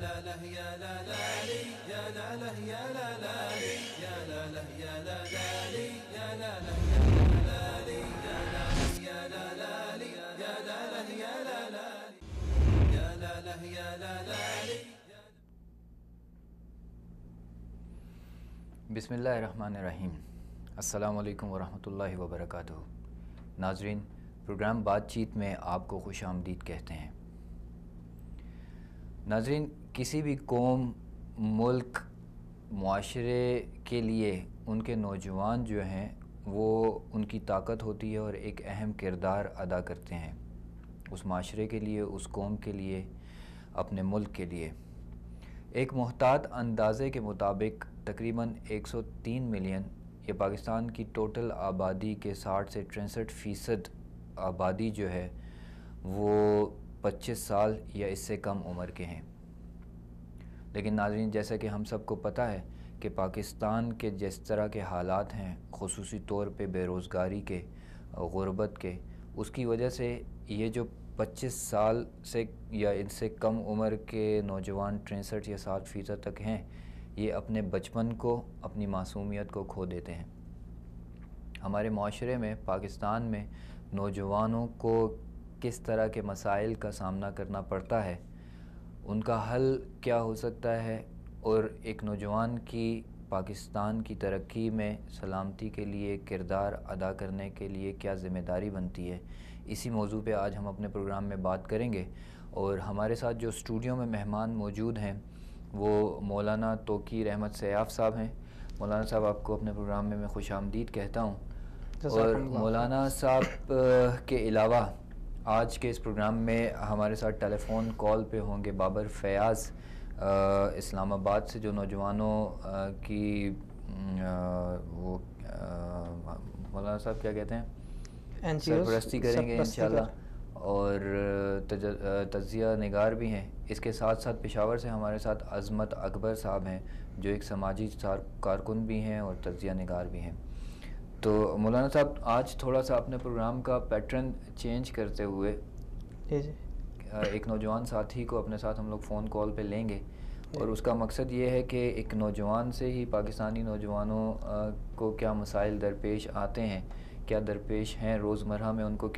لا لا يا لا لا لي يا لا لا يا لا لا لي يا لا لا يا لا لا لي يا لا لا يا لا لي يا لا لا يا لا لا لي يا لا لا يا لا لا لي يا لا لا يا لا لا لي. بسم اللہ الرحمن الرحیم. السلام علیکم ورحمۃ اللہ وبرکاتہ. ناظرین، پروگرام بات چیت میں آپ کو خوش آمدید کہتے ہیں. ناظرین، کسی بھی قوم، ملک، معاشرے کے لیے ان کے نوجوان جو ہیں وہ ان کی طاقت ہوتی ہے اور ایک اہم کردار ادا کرتے ہیں اس معاشرے کے لیے، اس قوم کے لیے، اپنے ملک کے لیے. ایک محتاط اندازے کے مطابق تقریباً 103 ملین، یہ پاکستان کی ٹوٹل آبادی کے 60 سے 63% آبادی جو ہے وہ 25 سال یا اس سے کم عمر کے ہیں. لیکن ناظرین، جیسا کہ ہم سب کو پتہ ہے کہ پاکستان کے جس طرح کے حالات ہیں، خصوصی طور پہ بے روزگاری کے، غربت کے، اس کی وجہ سے یہ جو 25 سال سے یا ان سے کم عمر کے نوجوان 63 یا 60% تک ہیں، یہ اپنے بچپن کو، اپنی معصومیت کو کھو دیتے ہیں. ہمارے معاشرے میں، پاکستان میں نوجوانوں کو کس طرح کے مسائل کا سامنا کرنا پڑتا ہے، ان کا حل کیا ہو سکتا ہے، اور ایک نوجوان کی پاکستان کی ترقی میں سلامتی کے لیے کردار ادا کرنے کے لیے کیا ذمہ داری بنتی ہے، اسی موضوع پہ آج ہم اپنے پروگرام میں بات کریں گے. اور ہمارے ساتھ جو اسٹوڈیو میں مہمان موجود ہیں وہ مولانا توقیر احمد سیاف صاحب ہیں. مولانا صاحب، آپ کو اپنے پروگرام میں خوش آمدید کہتا ہوں. اور مولانا صاحب کے علاوہ آج کے اس پروگرام میں ہمارے ساتھ ٹیلی فون کال پہ ہوں گے بابر فیاض، اسلام آباد سے، جو نوجوانوں کی وہ مولانا صاحب کیا کہتے ہیں، سرپرستی کریں گے انشاءاللہ، اور تجزیہ نگار بھی ہیں. اس کے ساتھ ساتھ پشاور سے ہمارے ساتھ عظمت اکبر صاحب ہیں، جو ایک سماجی کارکن بھی ہیں اور تجزیہ نگار بھی ہیں. تو مولانا صاحب، آج تھوڑا سا اپنے پروگرام کا پیٹرن چینج کرتے ہوئے ایک نوجوان ساتھی کو اپنے ساتھ ہم لوگ فون کال پہ لیں گے، اور اس کا مقصد یہ ہے کہ ایک نوجوان سے ہی پاکستانی نوجوانوں کو کیا مسائل درپیش آتے ہیں، کیا درپیش ہیں روزمرہ میں، ان کو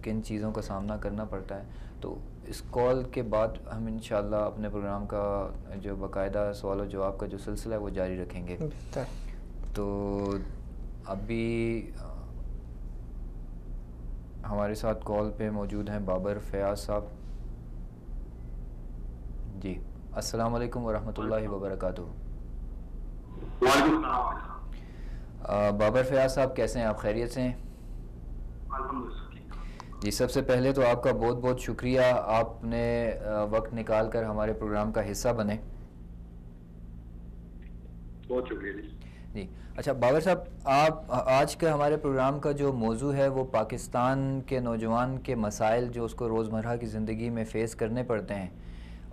کن چیزوں کا سامنا کرنا پڑتا ہے. تو اس کال کے بعد ہم انشاءاللہ اپنے پروگرام کا جو باقاعدہ سوال و جواب کا جو سلسلہ ہے وہ جاری رکھیں گے. تو ابھی ہمارے ساتھ کال پہ موجود ہیں بابر فیاض صاحب. جی، السلام علیکم ورحمۃ اللہ وبرکاتہ. بابر فیاض صاحب، کیسے ہیں آپ؟ خیریت سے ہیں؟ جی، سب سے پہلے تو آپ کا بہت بہت شکریہ، آپ نے وقت نکال کر ہمارے پروگرام کا حصہ بنے. بہت شکریہ جی. اچھا بابر صاحب، آپ آج کا ہمارے پروگرام کا جو موضوع ہے وہ پاکستان کے نوجوان کے مسائل جو اس کو روزمرہ کی زندگی میں فیس کرنے پڑتے ہیں،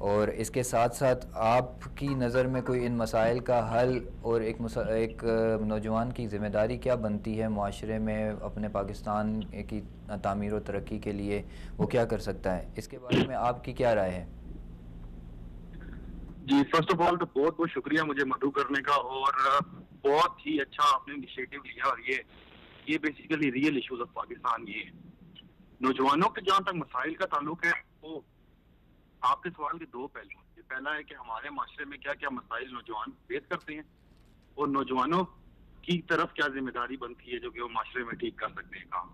اور اس کے ساتھ ساتھ آپ کی نظر میں کوئی ان مسائل کا حل اور ایک نوجوان کی ذمہ داری کیا بنتی ہے معاشرے میں اپنے پاکستان کی تعمیر و ترقی کے لیے، وہ کیا کر سکتا ہے، اس کے بارے میں آپ کی کیا رائے ہے؟ جی، فرسٹ آف آل تو بہت بہت شکریہ مجھے مدعو کرنے کا، اور بہت ہی اچھا آپ نے انیشیٹو لیا. اور یہ basically real issues of Pakistan یہ ہے. نوجوانوں کے جہاں تک مسائل کا تعلق ہے، وہ آپ کے سوال کے دو پہلو ہیں. یہ پہلا ہے کہ ہمارے معاشرے میں کیا کیا مسائل نوجوان فیس کرتے ہیں، اور نوجوانوں کی طرف کیا ذمہ داری بنتی ہے جو کہ وہ معاشرے میں ٹھیک کر سکتے ہیں کام.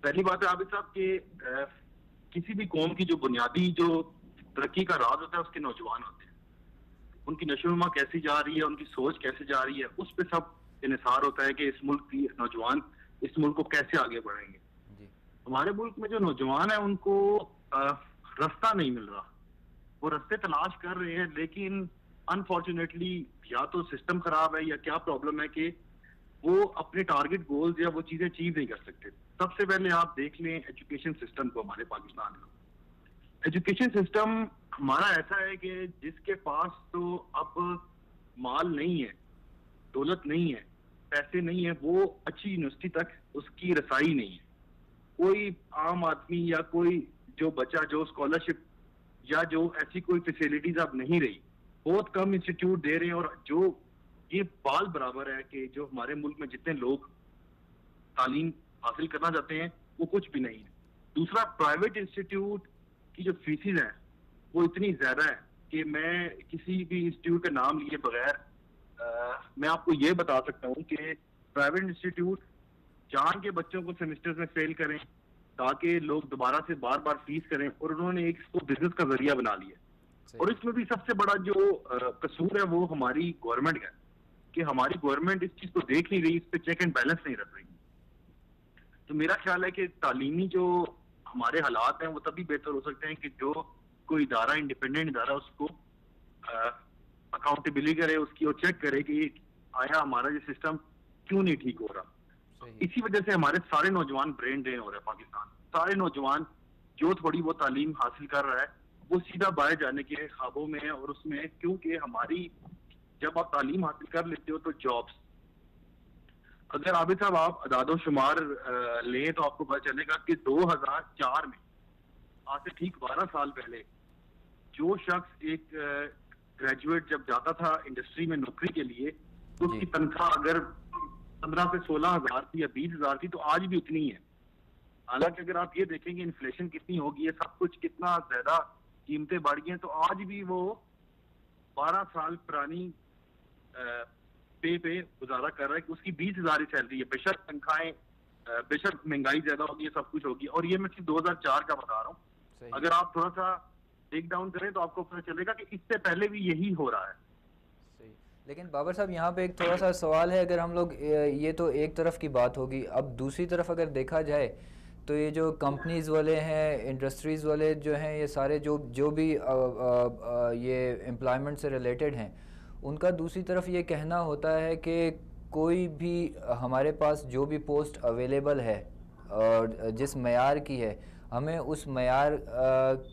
پہلی بات ہے عابد صاحب کہ کسی بھی قوم کی جو بنیادی جو ترقی کا راز ہوتا ہے اس کے نوجوان ہوتے ہیں. ان کی نشو و نما کیسی جا رہی ہے، ان کی سوچ کیسے جا رہی ہے، اس پہ سب انحصار ہوتا ہے کہ اس ملک کی نوجوان اس ملک کو کیسے آگے بڑھیں گے. ہمارے ملک میں جو نوجوان ہیں ان کو رستہ نہیں مل رہا. وہ رستے تلاش کر رہے ہیں، لیکن انفارچونیٹلی یا تو سسٹم خراب ہے یا کیا پرابلم ہے کہ وہ اپنے ٹارگٹ گولز یا وہ چیزیں اچیو نہیں کر سکتے. سب سے پہلے آپ دیکھ لیں ایجوکیشن سسٹم کو ہمارے پاکستان کا. ایجوکیشن سسٹم ہمارا ایسا ہے کہ جس کے پاس تو اب مال نہیں ہے، دولت نہیں ہے، پیسے نہیں ہے، وہ اچھی یونیورسٹی تک اس کی رسائی نہیں ہے. کوئی عام آدمی یا کوئی جو بچہ جو اسکالرشپ یا جو ایسی کوئی فیسلٹیز اب نہیں رہی, بہت کم انسٹیٹیوٹ دے رہے ہیں, اور جو یہ بال برابر ہے کہ جو ہمارے ملک میں جتنے لوگ تعلیم حاصل کرنا چاہتے ہیں وہ کچھ بھی نہیں ہے. دوسرا, پرائیویٹ انسٹیٹیوٹ کی جو فیسز ہیں وہ اتنی زیادہ ہے کہ میں کسی بھی انسٹیٹیوٹ کا نام لیے بغیر میں آپ کو یہ بتا سکتا ہوں کہ پرائیویٹ انسٹیٹیوٹ جان کے بچوں کو سیمسٹر میں فیل کریں تاکہ لوگ دوبارہ سے بار بار فیس کریں, اور انہوں نے ایک اس کو بزنس کا ذریعہ بنا لیا. اور اس میں بھی سب سے بڑا جو قصور ہے وہ ہماری گورنمنٹ کا ہے کہ ہماری گورنمنٹ اس چیز کو دیکھ نہیں رہی, اس پہ چیک اینڈ بیلنس نہیں رکھ رہی. تو میرا خیال ہے کہ تعلیمی جو ہمارے حالات ہیں وہ تبھی بہتر ہو سکتے ہیں کہ جو کوئی ادارہ, انڈیپینڈنٹ ادارہ, اس کو اکاؤنٹیبلٹی کرے اس کی, اور چیک کرے کہ آیا ہمارا یہ سسٹم کیوں نہیں ٹھیک ہو رہا. اسی وجہ سے ہمارے سارے نوجوان برین ڈرین ہو رہے ہیں پاکستان. سارے نوجوان جو تھوڑی وہ تعلیم حاصل کر رہا ہے وہ سیدھا باہر جانے کے خوابوں میں ہے, اور اس میں کیونکہ ہماری جب آپ تعلیم حاصل کر لیتے ہو تو جابس, اگر عابد صاحب آپ اعداد و شمار لیں تو آپ کو پتہ چلے گا کہ 2004 میں, آج سے ٹھیک 12 سال پہلے, جو شخص ایک گریجویٹ جب جاتا تھا انڈسٹری میں نوکری کے لیے تو اس کی تنخواہ اگر 15 سے 16,000 تھی یا 20,000 تھی تو آج بھی اتنی ہے. حالانکہ اگر آپ یہ دیکھیں گے انفلیشن کتنی ہوگی ہے, سب کچھ کتنا زیادہ قیمتیں بڑھ گئی ہیں, تو آج بھی وہ 12 سال پرانی پہ گزارا کر رہا ہے کہ اس کی 20,000 ہی سیلری ہے. بے شک تنخواہیں, بے شک مہنگائی زیادہ ہوگی, سب کچھ ہوگی, اور یہ میں صرف 2004 کا بتا رہا ہوں. اگر آپ تھوڑا سا ٹیک ڈاؤن کریں تو آپ کو پتہ چلے گا کہ اس سے پہلے بھی یہی ہو رہا ہے. لیکن بابر صاحب یہاں پہ ایک تھوڑا سا سوال ہے, اگر ہم لوگ یہ تو ایک طرف کی بات ہوگی, اب دوسری طرف اگر دیکھا جائے تو یہ جو کمپنیز والے ہیں, انڈسٹریز والے جو ہیں, یہ سارے جو بھی یہ امپلائمنٹ سے ریلیٹڈ ہیں, ان کا دوسری طرف یہ کہنا ہوتا ہے کہ کوئی بھی ہمارے پاس جو بھی پوسٹ اویلیبل ہے اور جس معیار کی ہے, ہمیں اس معیار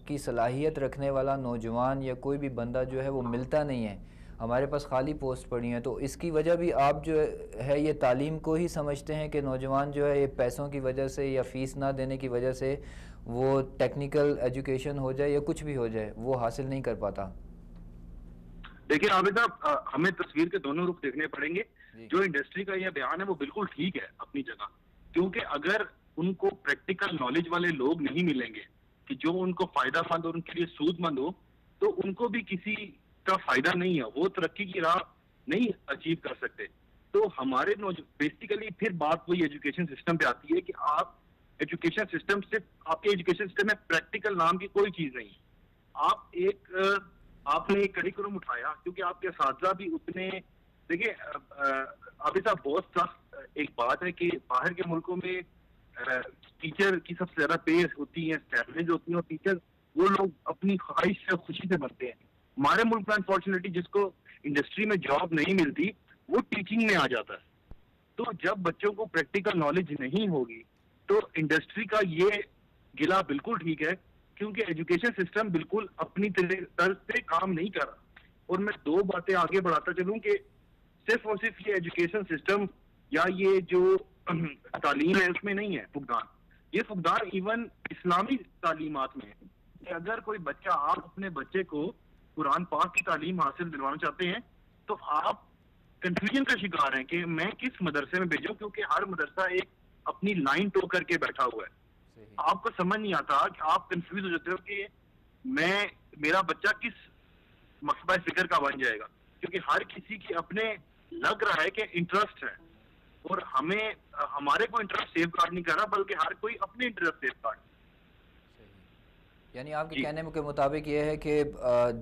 کی صلاحیت رکھنے والا نوجوان یا کوئی بھی بندہ جو ہے وہ ملتا نہیں ہے, ہمارے پاس خالی پوسٹ پڑی ہیں. تو اس کی وجہ بھی آپ جو ہے یہ تعلیم کو ہی سمجھتے ہیں کہ نوجوان جو ہے یہ پیسوں کی وجہ سے یا فیس نہ دینے کی وجہ سے وہ ٹیکنیکل ایجوکیشن ہو جائے یا کچھ بھی ہو جائے وہ حاصل نہیں کر پاتا. دیکھیں عابد صاحب, ہمیں تصویر کے دونوں رخ دیکھنے پڑیں گے. جو انڈسٹری کا یہ بیان ہے وہ بالکل ٹھیک ہے اپنی جگہ, کیونکہ اگر ان کو پریکٹیکل نالج والے لوگ نہیں ملیں گے کہ جو ان کو فائدہ مند اور ان کے لیے سود مند ہو, تو ان کو بھی کسی کا فائدہ نہیں ہے, وہ ترقی کی راہ نہیں اچیو کر سکتے. تو ہمارے بیسیکلی پھر بات وہی ایجوکیشن سسٹم پہ آتی ہے کہ آپ ایجوکیشن سسٹم صرف آپ کے ایجوکیشن سسٹم میں پریکٹیکل نام کی کوئی چیز نہیں. آپ نے ایک کریکولم اٹھایا کیونکہ آپ کے اساتذہ بھی اتنے, دیکھیں عابد صاحب بہت سخت ایک بات ہے کہ باہر کے ملکوں میں ٹیچر کی سب سے زیادہ پے ہوتی ہیں, سیلریز ہوتی ہیں, اور ٹیچر وہ لوگ اپنی خواہش سے خوشی سے بنتے ہیں. ہمارے ملک میں انفارچونیٹلی جس کو انڈسٹری میں جاب نہیں ملتی وہ ٹیچنگ میں آ جاتا ہے. تو جب بچوں کو پریکٹیکل نالج نہیں ہوگی تو انڈسٹری کا یہ گلا بالکل ٹھیک ہے, کیونکہ ایجوکیشن سسٹم بالکل اپنی طرز سے کام نہیں کر رہا. اور میں 2 باتیں آگے بڑھاتا چلوں کہ صرف اور صرف یہ ایجوکیشن سسٹم یا یہ جو تعلیم ہے اس میں نہیں ہے فقدان, یہ فقدان ایون اسلامی تعلیمات میں ہے. کہ اگر کوئی بچہ, آپ اپنے بچے کو قرآن پاک کی تعلیم حاصل دلوانا چاہتے ہیں تو آپ کنفیوژن کا شکار ہیں کہ میں کس مدرسے میں بھیجوں, کیونکہ ہر مدرسہ ایک اپنی لائن ٹو کر کے بیٹھا ہوا ہے. آپ کو سمجھ نہیں آتا کہ آپ کنفیوز ہو جاتے ہو کہ میرا بچہ کس مکتبہ فکر کا بن جائے گا, کیونکہ ہر کسی کی اپنے لگ رہا ہے کہ انٹرسٹ ہے, اور ہمارے کو انٹرسٹ سیف گارڈ نہیں کر رہا بلکہ ہر کوئی اپنے انٹرسٹ سیف گارڈ. یعنی آپ کے کہنے کے مطابق یہ ہے کہ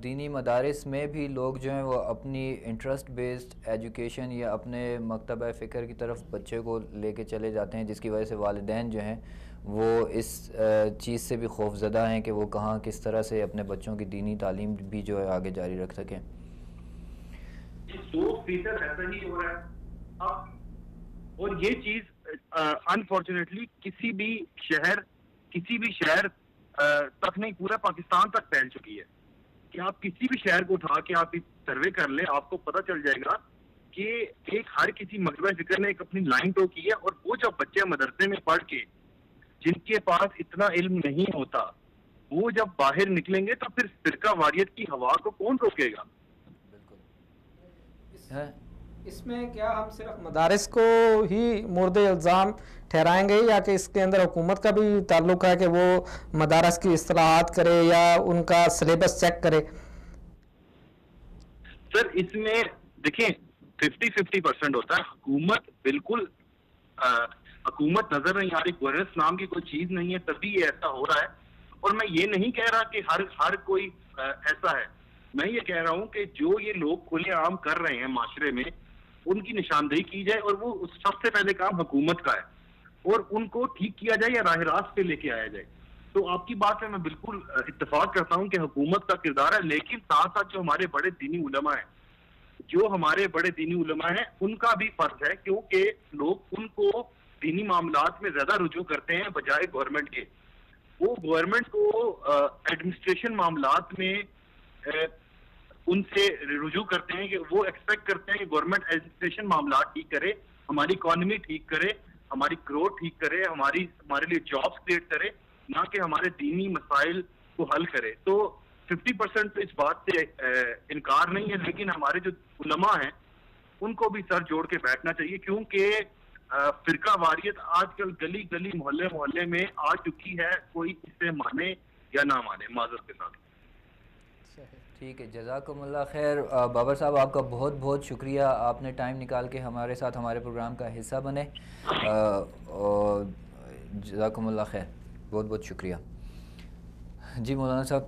دینی مدارس میں بھی لوگ جو ہیں وہ اپنی انٹرسٹ بیسڈ ایجوکیشن یا اپنے مکتبہ فکر کی طرف بچے کو لے کے چلے جاتے ہیں, جس کی وجہ سے والدین جو ہیں وہ اس چیز سے بھی خوف زدہ ہیں کہ وہ کہاں کس طرح سے اپنے بچوں کی دینی تعلیم بھی جو ہے آگے جاری رکھ سکیں. 100% ایسا ہی ہو رہا ہے. اور یہ چیز انفارچونیٹلی کسی بھی شہر تک نہیں, پورا پاکستان تک پھیل چکی ہے. کہ آپ کسی بھی شہر کو اٹھا کے آپ سروے کر لیں, آپ کو پتہ چل جائے گا کہ ایک ہر کسی مکتبہ فکر نے ایک اپنی لائن ٹو کی ہے. اور وہ جب بچے مدرسے میں پڑھ کے جن کے پاس اتنا علم نہیں ہوتا وہ جب باہر نکلیں گے تو پھر فرقہ واریت کی ہوا کو کون روکے گا؟ اس میں کیا ہم صرف مدارس کو ہی مورد الزام ٹھہرائیں گے یا کہ اس کے اندر حکومت کا بھی تعلق ہے کہ وہ مدارس کی اصلاحات کرے یا ان کا سلیبس چیک کرے؟ سر اس میں دیکھیں 50-50% ہوتا ہے. حکومت بالکل حکومت نظر نہیں آ رہی، گورننس نام کی کوئی چیز نہیں ہے، تبھی یہ ایسا ہو رہا ہے. اور میں یہ نہیں کہہ رہا کہ ہر کوئی ایسا ہے، میں یہ کہہ رہا ہوں کہ جو یہ لوگ کھلے عام کر رہے ہیں معاشرے میں ان کی نشاندہی کی جائے، اور وہ سب سے پہلے کام حکومت کا ہے، اور ان کو ٹھیک کیا جائے یا راہ راست پہ لے کے آیا جائے. تو آپ کی بات میں بالکل اتفاق کرتا ہوں کہ حکومت کا کردار ہے، لیکن ساتھ ساتھ جو ہمارے بڑے دینی علماء ہیں ان کا بھی فرض ہے، کیونکہ لوگ ان کو دینی معاملات میں زیادہ رجوع کرتے ہیں بجائے گورنمنٹ کے. وہ گورنمنٹ کو ایڈمنسٹریشن معاملات میں ان سے رجوع کرتے ہیں کہ وہ ایکسپیکٹ کرتے ہیں کہ گورنمنٹ ایڈمنسٹریشن معاملات ٹھیک کرے، ہماری اکانومی ٹھیک کرے، ہماری گروتھ ٹھیک کرے، ہمارے لیے جابس کریٹ کرے، نہ کہ ہمارے دینی مسائل کو حل کرے. تو 50% اس بات سے انکار نہیں ہے، لیکن ہمارے جو علماء ہیں ان کو بھی سر جوڑ کے بیٹھنا چاہیے، کیونکہ فرقہ واریت آج کل گلی گلی محلے میں آ چکی ہے، کوئی اسے مانے یا نہ مانے. معذرت کے ساتھ. ٹھیک ہے، جزاکم اللہ خیر. بابر صاحب آپ کا بہت بہت شکریہ، آپ نے ٹائم نکال کے ہمارے ساتھ ہمارے پروگرام کا حصہ بنے. جزاکم اللہ خیر، بہت بہت شکریہ. جی مولانا صاحب،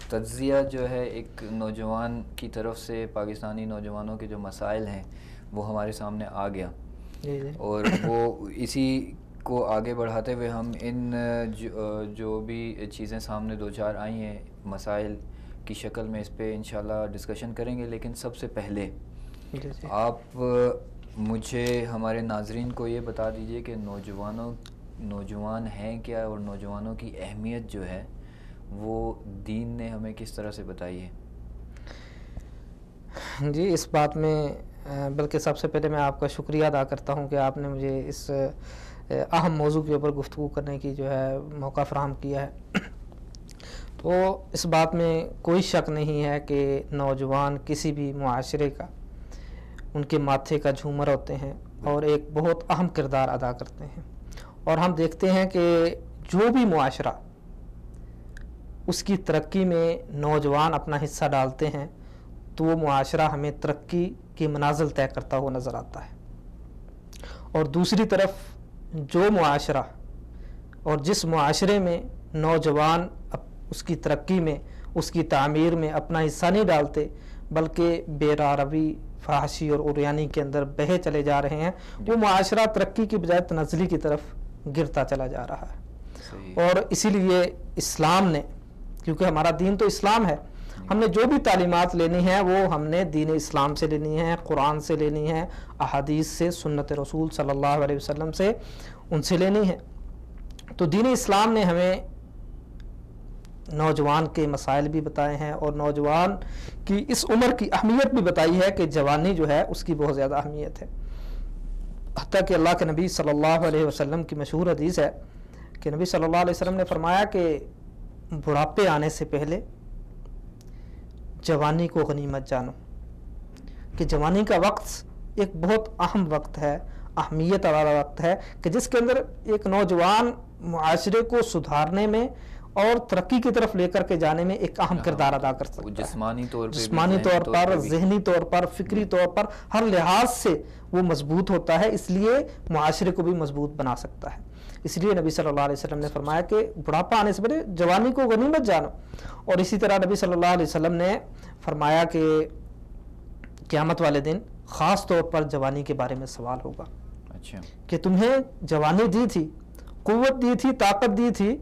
تجزیہ جو ہے ایک نوجوان کی طرف سے پاکستانی نوجوانوں کے جو مسائل ہیں وہ ہمارے سامنے آ گیا، اور وہ اسی کو آگے بڑھاتے ہوئے ہم ان جو بھی چیزیں سامنے دو چار آئی ہیں مسائل کی شکل میں اس پہ انشاءاللہ ڈسکشن کریں گے. لیکن سب سے پہلے آپ مجھے ہمارے ناظرین کو یہ بتا دیجئے کہ نوجوان ہیں کیا، اور نوجوانوں کی اہمیت جو ہے وہ دین نے ہمیں کس طرح سے بتائی ہے؟ جی اس بات میں بلکہ سب سے پہلے میں آپ کا شکریہ ادا کرتا ہوں کہ آپ نے مجھے اس اہم موضوع کے اوپر گفتگو کرنے کی جو ہے موقع فراہم کیا ہے. تو اس بات میں کوئی شک نہیں ہے کہ نوجوان کسی بھی معاشرے کا ان کے ماتھے کا جھومر ہوتے ہیں اور ایک بہت اہم کردار ادا کرتے ہیں. اور ہم دیکھتے ہیں کہ جو بھی معاشرہ اس کی ترقی میں نوجوان اپنا حصہ ڈالتے ہیں تو وہ معاشرہ ہمیں ترقی کی منازل طے کرتا ہوا نظر آتا ہے. اور دوسری طرف جو معاشرہ اور جس معاشرے میں نوجوان اس کی ترقی میں، اس کی تعمیر میں اپنا حصہ نہیں ڈالتے بلکہ بے راروی، فحاشی اور عریانی کے اندر بہے چلے جا رہے ہیں، وہ معاشرہ ترقی کی بجائے تنزلی کی طرف گرتا چلا جا رہا ہے. اور اسی لیے اسلام نے، کیونکہ ہمارا دین تو اسلام ہے، ہم نے جو بھی تعلیمات لینی ہیں وہ ہم نے دین اسلام سے لینی ہے، قرآن سے لینی ہے، احادیث سے، سنت رسول صلی اللہ علیہ وسلم سے ان سے لینی ہے. تو دین اسلام نے ہمیں نوجوان کے مسائل بھی بتائے ہیں اور نوجوان کی اس عمر کی اہمیت بھی بتائی ہے کہ جوانی جو ہے اس کی بہت زیادہ اہمیت ہے. حتیٰ کہ اللہ کے نبی صلی اللہ علیہ وسلم کی مشہور حدیث ہے کہ نبی صلی اللہ علیہ وسلم نے فرمایا کہ بڑھاپے آنے سے پہلے جوانی کو غنیمت جانو، کہ جوانی کا وقت ایک بہت اہم وقت ہے، اہمیت والا وقت ہے، کہ جس کے اندر ایک نوجوان معاشرے کو سدھارنے میں اور ترقی کی طرف لے کر کے جانے میں ایک اہم کردار ادا کر سکتا ہے. جسمانی طور پر، ذہنی طور پر، فکری طور پر، ہر لحاظ سے وہ مضبوط ہوتا ہے، اس لیے معاشرے کو بھی مضبوط بنا سکتا ہے. اس لیے نبی صلی اللہ علیہ وسلم نے فرمایا کہ بڑھاپا آنے سے پہلے جوانی کو غنیمت جانو. اور اسی طرح نبی صلی اللہ علیہ وسلم نے فرمایا کہ قیامت والے دن خاص طور پر جوانی کے بارے میں سوال ہوگا. اچھا، کہ تمہیں جوانی دی تھی، قوت دی تھی، طاقت دی تھی،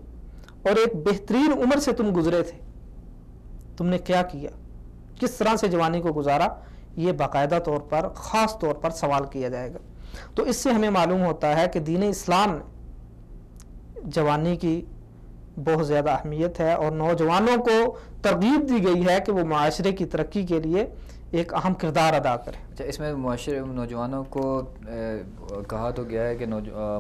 اور ایک بہترین عمر سے تم گزرے تھے، تم نے کیا کیا، کس طرح سے جوانی کو گزارا، یہ باقاعدہ طور پر، خاص طور پر سوال کیا جائے گا. تو اس سے ہمیں معلوم ہوتا ہے کہ دین اسلام نے جوانی کی بہت زیادہ اہمیت ہے اور نوجوانوں کو ترغیب دی گئی ہے کہ وہ معاشرے کی ترقی کے لیے ایک اہم کردار ادا کریں۔ اچھا، اس میں نوجوانوں کو کہا تو گیا ہے کہ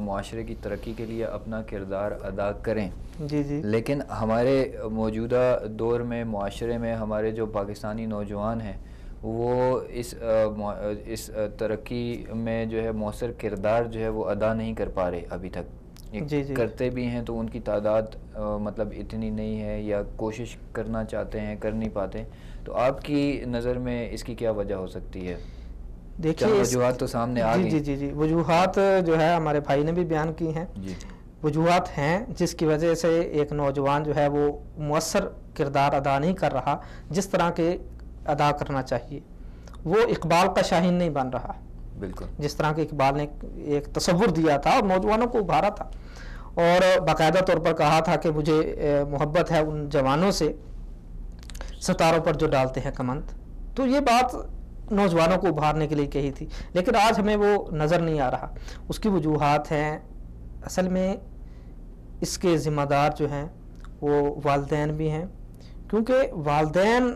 معاشرے کی ترقی کے لیے اپنا کردار ادا کریں، جی جی، لیکن ہمارے موجودہ دور میں معاشرے میں ہمارے جو پاکستانی نوجوان ہیں وہ اس ترقی میں جو ہے مؤثر کردار جو ہے وہ ادا نہیں کر پا رہے ابھی تک۔ جی جی، کرتے بھی ہیں تو ان کی تعداد مطلب اتنی نہیں ہے، یا کوشش کرنا چاہتے ہیں کر نہیں پاتے، تو آپ کی نظر میں اس کی کیا وجہ ہو سکتی ہے؟ دیکھیے وجوہات تو سامنے آ گئی۔ جی جی جی، وجوہات جو ہے ہمارے بھائی نے بھی بیان کی ہیں، جی، وجوہات ہیں جس کی وجہ سے ایک نوجوان جو ہے وہ مؤثر کردار ادا نہیں کر رہا جس طرح کے ادا کرنا چاہیے، وہ اقبال کا شاہین نہیں بن رہا، بالکل جس طرح کہ اقبال نے ایک تصور دیا تھا اور نوجوانوں کو ابھارا تھا اور باقاعدہ طور پر کہا تھا کہ مجھے محبت ہے ان جوانوں سے ستاروں پر جو ڈالتے ہیں کمند، تو یہ بات نوجوانوں کو ابھارنے کے لیے کہی تھی، لیکن آج ہمیں وہ نظر نہیں آ رہا۔ اس کی وجوہات ہیں، اصل میں اس کے ذمہ دار جو ہیں وہ والدین بھی ہیں، کیونکہ والدین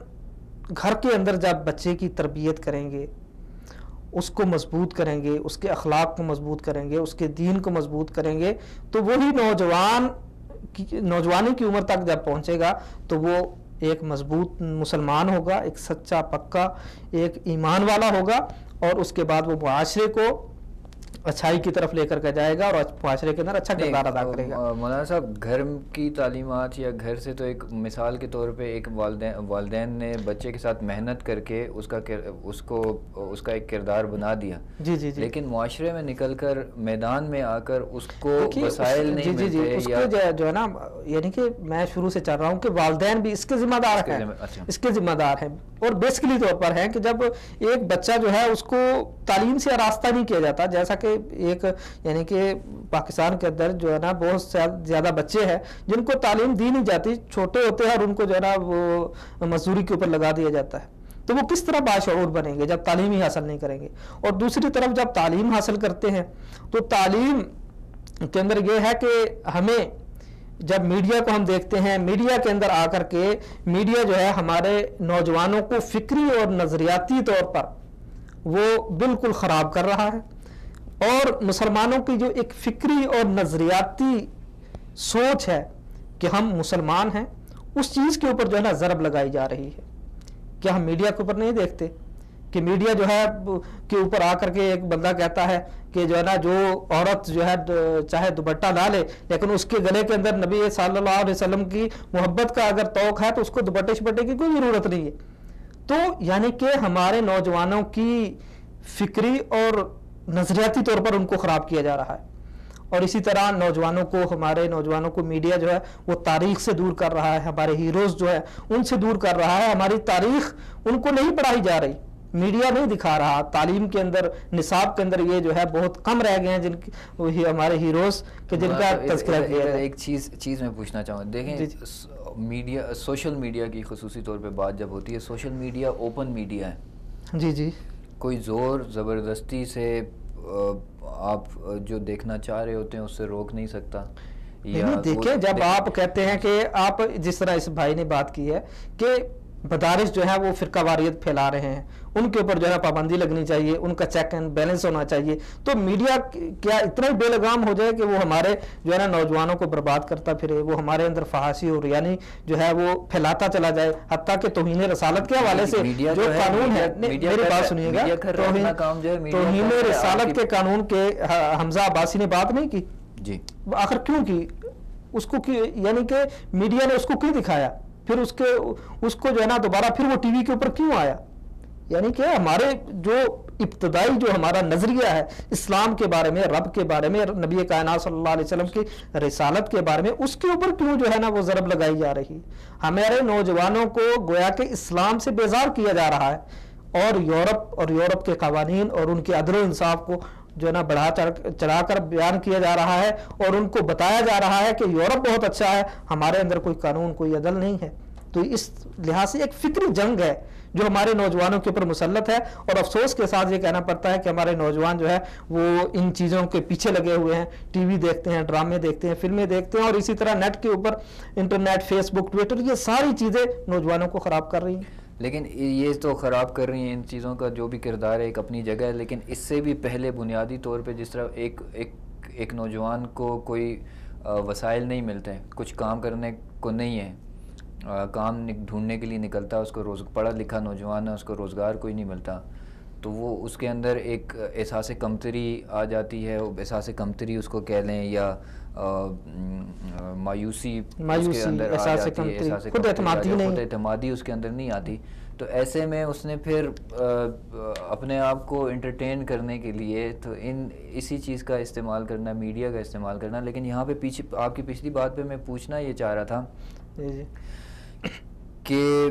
گھر کے اندر جب بچے کی تربیت کریں گے، اس کو مضبوط کریں گے، اس کے اخلاق کو مضبوط کریں گے، اس کے دین کو مضبوط کریں گے، تو وہی نوجوانی کی عمر تک جب پہنچے گا تو وہ ایک مضبوط مسلمان ہوگا، ایک سچا پکا ایک ایمان والا ہوگا، اور اس کے بعد وہ معاشرے کو اچھائی کی طرف لے کر کے جائے گا اور معاشرے کے اندر اچھا کردار ادا کرے گا۔ مولانا صاحب، گھر کی تعلیمات یا گھر سے تو ایک مثال کے طور پہ ایک والدین نے بچے کے ساتھ محنت کر کے اس کا ایک کردار بنا دیا، جی جی جی، لیکن معاشرے میں نکل کر میدان میں آ کر اس کو وسائل نہیں ملتے۔ جی جی، اس کو جو ہے نا، یعنی کہ میں شروع سے چل رہا ہوں کہ والدین بھی اس کے ذمہ دار ہیں، اس کے ذمہ دار ہیں، اور بیسکلی طور پر ہے کہ جب ایک بچہ جو ہے اس کو تعلیم سے آراستہ نہیں کیا جاتا، جیسا کہ ایک یعنی کہ پاکستان کے اندر جو ہے نا بہت زیادہ بچے ہیں جن کو تعلیم دی نہیں جاتی، چھوٹے ہوتے ہیں اور ان کو جو ہے نا وہ مزدوری کے اوپر لگا دیا جاتا ہے، تو وہ کس طرح باشعور بنیں گے جب تعلیم ہی حاصل نہیں کریں گے؟ اور دوسری طرف جب تعلیم حاصل کرتے ہیں تو تعلیم کے اندر یہ ہے کہ ہمیں جب میڈیا کو ہم دیکھتے ہیں، میڈیا کے اندر آ کر کے میڈیا جو ہے ہمارے نوجوانوں کو فکری اور نظریاتی طور پر وہ بالکل خراب کر رہا ہے، اور مسلمانوں کی جو ایک فکری اور نظریاتی سوچ ہے کہ ہم مسلمان ہیں، اس چیز کے اوپر جو ہے نا ضرب لگائی جا رہی ہے۔ کیا ہم میڈیا کے اوپر نہیں دیکھتے کہ میڈیا جو ہے کے اوپر آ کر کے ایک بندہ کہتا ہے کہ جو ہے نا جو عورت جو ہے چاہے دوپٹہ لا لے لیکن اس کے گلے کے اندر نبی صلی اللہ علیہ وسلم کی محبت کا اگر توق ہے تو اس کو دوپٹے شپٹے کی کوئی ضرورت نہیں ہے۔ تو یعنی کہ ہمارے نوجوانوں کی فکری اور نظریاتی طور پر ان کو خراب کیا جا رہا ہے، اور اسی طرح ہمارے نوجوانوں کو میڈیا جو ہے وہ تاریخ سے دور کر رہا ہے، ہمارے ہیروز جو ہے ان سے دور کر رہا ہے، ہماری تاریخ ان کو نہیں پڑھائی جا رہی، میڈیا نہیں دکھا رہا، تعلیم کے اندر نصاب کے اندر یہ جو ہے بہت کم رہ گئے ہیں وہی ہمارے ہیروز کہ جن کا تذکرہ کیا جائے۔ ایک چیز میں پوچھنا چاہوں، دیکھیں میڈیا، سوشل میڈیا کی خصوصی طور پہ بات جب ہوتی ہے، سوشل میڈیا اوپن میڈیا ہے، جی جی، کوئی زور زبردستی سے آپ جو دیکھنا چاہ رہے ہوتے ہیں اس سے روک نہیں سکتا۔ دیکھیں، جب آپ کہتے ہیں کہ آپ جس طرح اس بھائی نے بات کی ہے کہ مدارس جو ہے وہ فرقہ واریت پھیلا رہے ہیں، ان کے اوپر جو ہے پابندی لگنی چاہیے، ان کا چیک اینڈ بیلنس ہونا چاہیے، تو میڈیا کیا اتنا ہی بے لگام ہو جائے کہ وہ ہمارے جو ہے نا نوجوانوں کو برباد کرتا پھرے، وہ ہمارے اندر فحاشی اور یعنی جو ہے وہ پھیلاتا چلا جائے، حتیٰ کہ توہین رسالت کے حوالے سے جو قانون ہے، میری بات سنیے گا، توہین رسالت کے قانون کے حمزہ عباسی نے بات نہیں کی جی، آخر کیوں کی؟ اس کو یعنی کہ میڈیا نے اس کو کیوں دکھایا؟ پھر اس کو جو ہے نا دوبارہ پھر وہ ٹی وی کے اوپر کیوں آیا؟ یعنی کہ ہمارے جو ابتدائی جو ہمارا نظریہ ہے اسلام کے بارے میں، رب کے بارے میں، نبی کائنات صلی اللہ علیہ وسلم کی رسالت کے بارے میں، اس کے اوپر کیوں جو ہے نا وہ ضرب لگائی جا رہی ہے؟ ہمارے نوجوانوں کو گویا کہ اسلام سے بیزار کیا جا رہا ہے، اور یورپ کے قوانین اور ان کے عدل و انصاف کو جو ہے نا بڑھا چڑھا کر بیان کیا جا رہا ہے، اور ان کو بتایا جا رہا ہے کہ یورپ بہت اچھا ہے، ہمارے اندر کوئی قانون، کوئی عدل نہیں ہے۔ تو اس لحاظ سے ایک فکری جنگ ہے جو ہمارے نوجوانوں کے اوپر مسلط ہے، اور افسوس کے ساتھ یہ کہنا پڑتا ہے کہ ہمارے نوجوان جو ہے وہ ان چیزوں کے پیچھے لگے ہوئے ہیں، ٹی وی دیکھتے ہیں، ڈرامے دیکھتے ہیں، فلمیں دیکھتے ہیں، اور اسی طرح نیٹ کے اوپر انٹرنیٹ، فیس بک، ٹویٹر، یہ ساری چیزیں نوجوانوں کو خراب کر رہی ہیں۔ لیکن یہ تو خراب کر رہی ہیں، ان چیزوں کا جو بھی کردار ہے ایک اپنی جگہ ہے، لیکن اس سے بھی پہلے بنیادی طور پہ جس طرح ایک نوجوان کو کوئی وسائل نہیں ملتے، کچھ کام کرنے کو نہیں ہے، کام ڈھونڈنے کے لیے نکلتا ہے، اس کو پڑھا لکھا نوجوان ہے، اس کو روزگار کوئی نہیں ملتا، تو وہ اس کے اندر ایک احساس کمتری آ جاتی ہے، احساس کمتری اس کو کہہ لیں، یا مایوسی اس کے اندر آ جاتی ہے، احساس خود اعتمادی اس کے اندر نہیں آتی، تو ایسے میں اس نے پھر اپنے آپ کو انٹرٹین کرنے کے لیے تو اسی چیز کا استعمال کرنا، میڈیا کا استعمال کرنا۔ لیکن یہاں پہ پیچھے آپ کی پچھلی بات پہ میں پوچھنا یہ چاہ رہا تھا کہ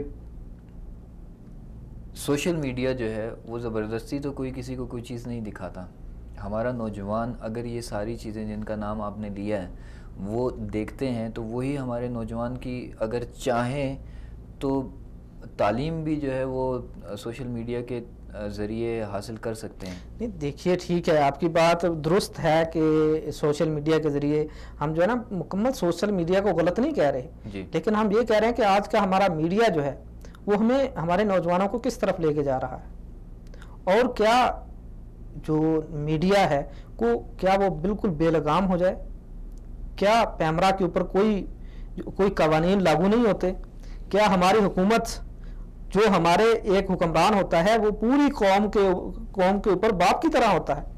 سوشل میڈیا جو ہے وہ زبردستی تو کوئی کسی کو کوئی چیز نہیں دکھاتا، ہمارا نوجوان اگر یہ ساری چیزیں جن کا نام آپ نے لیا ہے وہ دیکھتے ہیں تو وہی ہمارے نوجوان کی اگر چاہیں تو تعلیم بھی جو ہے وہ سوشل میڈیا کے ذریعے حاصل کر سکتے ہیں۔ نہیں دیکھیے ٹھیک ہے، آپ کی بات درست ہے کہ سوشل میڈیا کے ذریعے ہم جو ہے نا مکمل سوشل میڈیا کو غلط نہیں کہہ رہے جی، لیکن ہم یہ کہہ رہے ہیں کہ آج کا ہمارا میڈیا جو ہے وہ ہمارے نوجوانوں کو کس طرف لے کے جا رہا ہے، اور کیا جو میڈیا ہے کیا وہ بالکل بے لگام ہو جائے؟ کیا پیمرا کے اوپر کوئی قوانین لاگو نہیں ہوتے؟ کیا ہماری حکومت جو ہمارے ایک حکمران ہوتا ہے وہ پوری قوم کے اوپر باپ کی طرح ہوتا ہے؟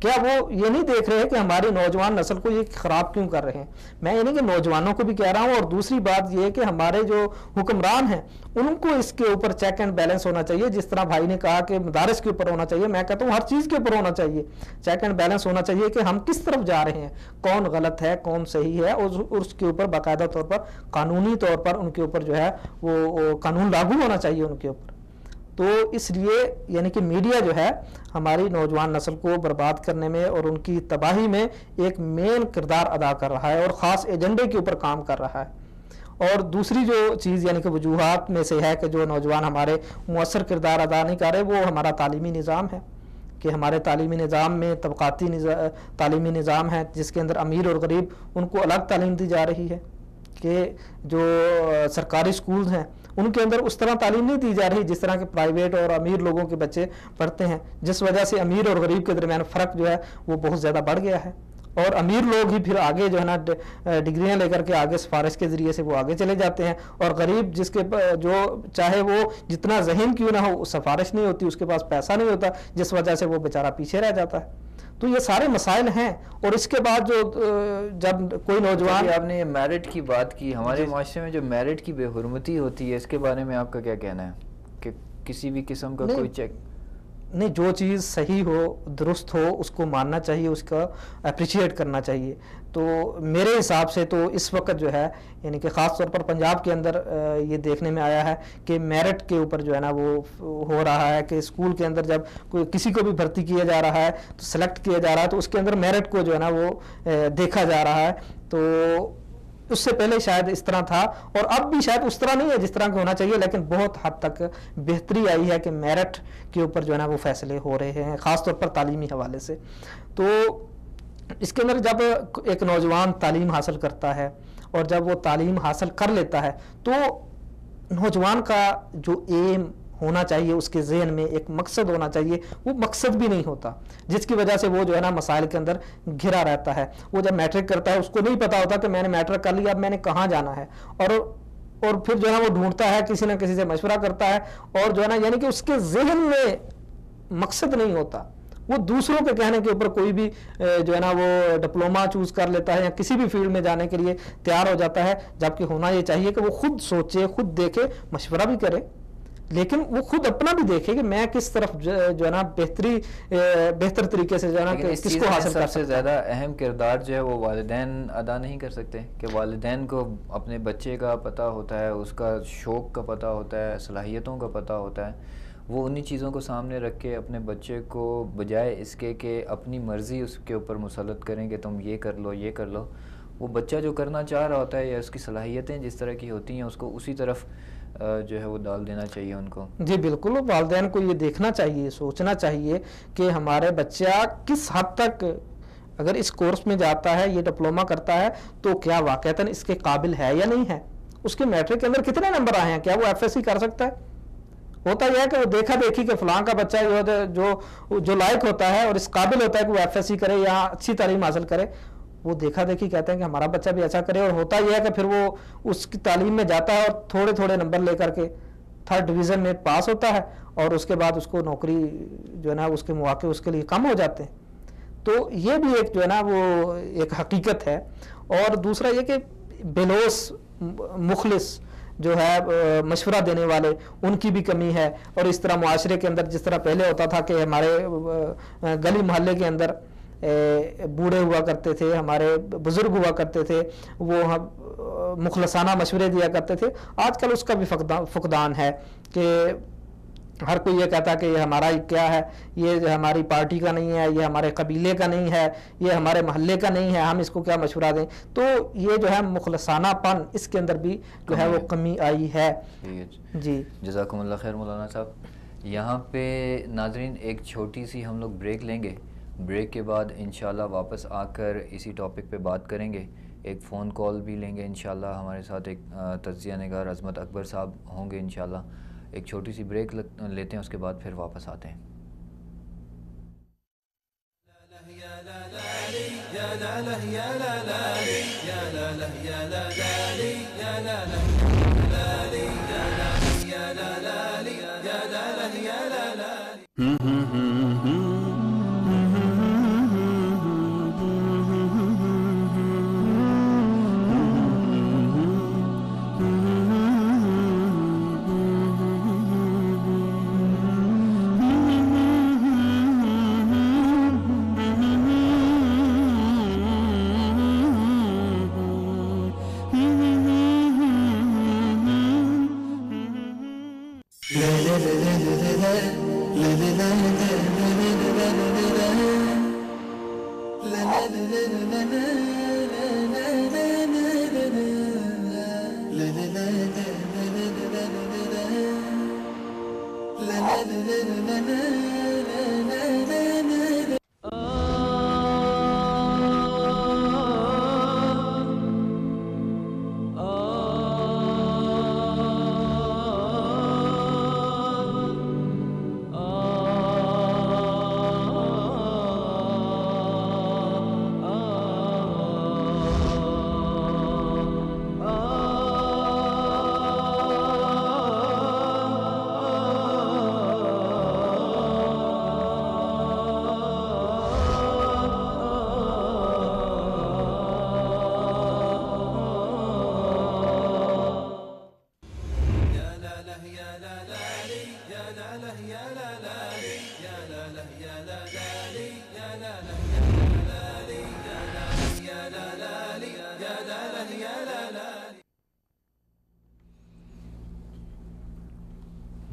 کیا وہ یہ نہیں دیکھ رہے کہ ہماری نوجوان نسل کو یہ خراب کیوں کر رہے ہیں؟ میں یہ نہیں کہ نوجوانوں کو بھی کہہ رہا ہوں، اور دوسری بات یہ کہ ہمارے جو حکمران ہیں ان کو اس کے اوپر چیک اینڈ بیلنس ہونا چاہیے، جس طرح بھائی نے کہا کہ مدارس کے اوپر ہونا چاہیے، میں کہتا ہوں ہر چیز کے اوپر ہونا چاہیے، چیک اینڈ بیلنس ہونا چاہیے کہ ہم کس طرف جا رہے ہیں، کون غلط ہے کون صحیح ہے، اور اس کے اوپر باقاعدہ طور پر قانونی طور پر ان کے اوپر جو ہے وہ قانون لاگو ہونا چاہیے ان کے اوپر۔ تو اس لیے یعنی کہ میڈیا جو ہے ہماری نوجوان نسل کو برباد کرنے میں اور ان کی تباہی میں ایک مین کردار ادا کر رہا ہے، اور خاص ایجنڈے کے اوپر کام کر رہا ہے۔ اور دوسری جو چیز یعنی کہ وجوہات میں سے ہے کہ جو نوجوان ہمارے مؤثر کردار ادا نہیں کر رہے، وہ ہمارا تعلیمی نظام ہے، کہ ہمارے تعلیمی نظام میں طبقاتی تعلیمی نظام ہے جس کے اندر امیر اور غریب ان کو الگ تعلیم دی جا رہی ہے، کہ جو سرکاری سکولز ہیں ان کے اندر اس طرح تعلیم نہیں دی جا رہی جس طرح کے پرائیویٹ اور امیر لوگوں کے بچے پڑھتے ہیں، جس وجہ سے امیر اور غریب کے درمیان فرق جو ہے وہ بہت زیادہ بڑھ گیا ہے، اور امیر لوگ ہی پھر آگے جو ہے نا ڈگریاں لے کر کے آگے سفارش کے ذریعے سے وہ آگے چلے جاتے ہیں، اور غریب جس کے جو چاہے وہ جتنا ذہین کیوں نہ ہو سفارش نہیں ہوتی، اس کے پاس پیسہ نہیں ہوتا، جس وجہ سے وہ بیچارہ پیچھے رہ جاتا ہے۔ تو یہ سارے مسائل ہیں، اور اس کے بعد جو جب کوئی نوجوان، آپ نے یہ میرٹ کی بات کی، ہمارے معاشرے میں جو میرٹ کی بے حرمتی ہوتی ہے اس کے بارے میں آپ کا کیا کہنا ہے؟ کہ کسی بھی قسم کا کوئی چیک نہیں، جو چیز صحیح ہو درست ہو اس کو ماننا چاہیے، اس کا اپریشیٹ کرنا چاہیے۔ تو میرے حساب سے تو اس وقت جو ہے یعنی کہ خاص طور پر پنجاب کے اندر یہ دیکھنے میں آیا ہے کہ میرٹ کے اوپر جو ہے نا وہ ہو رہا ہے کہ اسکول کے اندر جب کوئی کسی کو بھی بھرتی کیا جا رہا ہے تو سلیکٹ کیا جا رہا ہے تو اس کے اندر میرٹ کو جو ہے نا وہ دیکھا جا رہا ہے۔ تو اس سے پہلے شاید اس طرح تھا، اور اب بھی شاید اس طرح نہیں ہے جس طرح کا ہونا چاہیے، لیکن بہت حد تک بہتری آئی ہے کہ میرٹ کے اوپر جو ہے نا وہ فیصلے ہو رہے ہیں، خاص طور پر تعلیمی حوالے سے۔ تو اس کے اندر جب ایک نوجوان تعلیم حاصل کرتا ہے اور جب وہ تعلیم حاصل کر لیتا ہے تو نوجوان کا جو ایم ہونا چاہیے، اس کے ذہن میں ایک مقصد ہونا چاہیے، وہ مقصد بھی نہیں ہوتا، جس کی وجہ سے وہ جو ہے نا مسائل کے اندر گھرا رہتا ہے۔ وہ جب میٹرک کرتا ہے اس کو نہیں پتا ہوتا کہ میں نے میٹرک کر لیا، اب میں نے کہاں جانا ہے، اور پھر جو ہے نا وہ ڈھونڈتا ہے، کسی نہ کسی سے مشورہ کرتا ہے، اور جو ہے نا یعنی کہ اس کے ذہن میں مقصد نہیں ہوتا، وہ دوسروں کے کہنے کے اوپر کوئی بھی جو ہے نا وہ ڈپلوما چوز کر لیتا ہے یا کسی بھی فیلڈ میں جانے کے لیے تیار ہو جاتا ہے، جبکہ ہونا یہ چاہیے کہ وہ خود سوچے، خود دیکھے، مشورہ بھی کرے، لیکن وہ خود اپنا بھی دیکھے کہ میں کس طرف جو ہے نا بہتر طریقے سے جو ہے نا کس کو حاصل کر سب سے زیادہ اہم کردار جو ہے وہ والدین ادا نہیں کر سکتے، کہ والدین کو اپنے بچے کا پتہ ہوتا ہے، اس کا شوق کا پتہ ہوتا ہے، صلاحیتوں کا پتہ ہوتا ہے، وہ انہی چیزوں کو سامنے رکھ کے اپنے بچے کو بجائے اس کے کہ اپنی مرضی اس کے اوپر مسلط کریں کہ تم یہ کر لو یہ کر لو، وہ بچہ جو کرنا چاہ رہا ہوتا ہے یا اس کی صلاحیتیں جس طرح کی ہوتی ہیں اس کو اسی طرف جو ہے وہ ڈال دینا چاہیے ان کو. جی بالکل, والدین کو یہ دیکھنا چاہیے, سوچنا چاہیے کہ ہمارے بچہ کس حد تک اگر اس کورس میں جاتا ہے, یہ ڈپلوما کرتا ہے, تو کیا واقعتاً اس کے قابل ہے یا نہیں ہے, اس کے میٹرک کے اندر کتنے نمبر آئے ہیں, کیا وہ ایف ایس سی کر سکتا ہے. ہوتا یہ ہے کہ وہ دیکھا دیکھی کہ فلاں کا بچہ جو لائق ہوتا ہے اور اس قابل ہوتا ہے کہ وہ ایف ایس سی کرے یا اچھی تعلیم حاصل کرے, وہ دیکھا دیکھی کہتے ہیں کہ ہمارا بچہ بھی ایسا کرے. اور ہوتا یہ ہے کہ پھر وہ اس کی تعلیم میں جاتا ہے اور تھوڑے تھوڑے نمبر لے کر کے 3rd ڈویژن میں پاس ہوتا ہے, اور اس کے بعد اس کو نوکری جو ہے نا اس کے مواقع اس کے لیے کم ہو جاتے ہیں. تو یہ بھی ایک جو ہے نا وہ ایک حقیقت ہے. اور دوسرا یہ کہ بلوس مخلص جو ہے مشورہ دینے والے, ان کی بھی کمی ہے. اور اس طرح معاشرے کے اندر جس طرح پہلے ہوتا تھا کہ ہمارے گلی محلے کے اندر بوڑھے ہوا کرتے تھے, ہمارے بزرگ ہوا کرتے تھے, وہ مخلصانہ مشورے دیا کرتے تھے, آج کل اس کا بھی فقدان ہے کہ ہر کوئی یہ کہتا ہے کہ یہ ہمارا کیا ہے, یہ ہماری پارٹی کا نہیں ہے, یہ ہمارے قبیلے کا نہیں ہے, یہ ہمارے محلے کا نہیں ہے, ہم اس کو کیا مشورہ دیں. تو یہ جو ہے مخلصانہ پن اس کے اندر بھی جو ہے وہ کمی آئی ہے. جی جزاکم اللہ خیر مولانا صاحب. یہاں پہ ناظرین ایک چھوٹی سی ہم لوگ بریک لیں گے, بریک کے بعد انشاءاللہ واپس آ کر اسی ٹاپک پہ بات کریں گے. ایک فون کال بھی لیں گے انشاءاللہ, ہمارے ساتھ ایک تجزیہ نگار عظمت اکبر صاحب ہوں گے انشاءاللہ. ایک چھوٹی سی بریک لیتے ہیں, اس کے بعد پھر واپس آتے ہیں.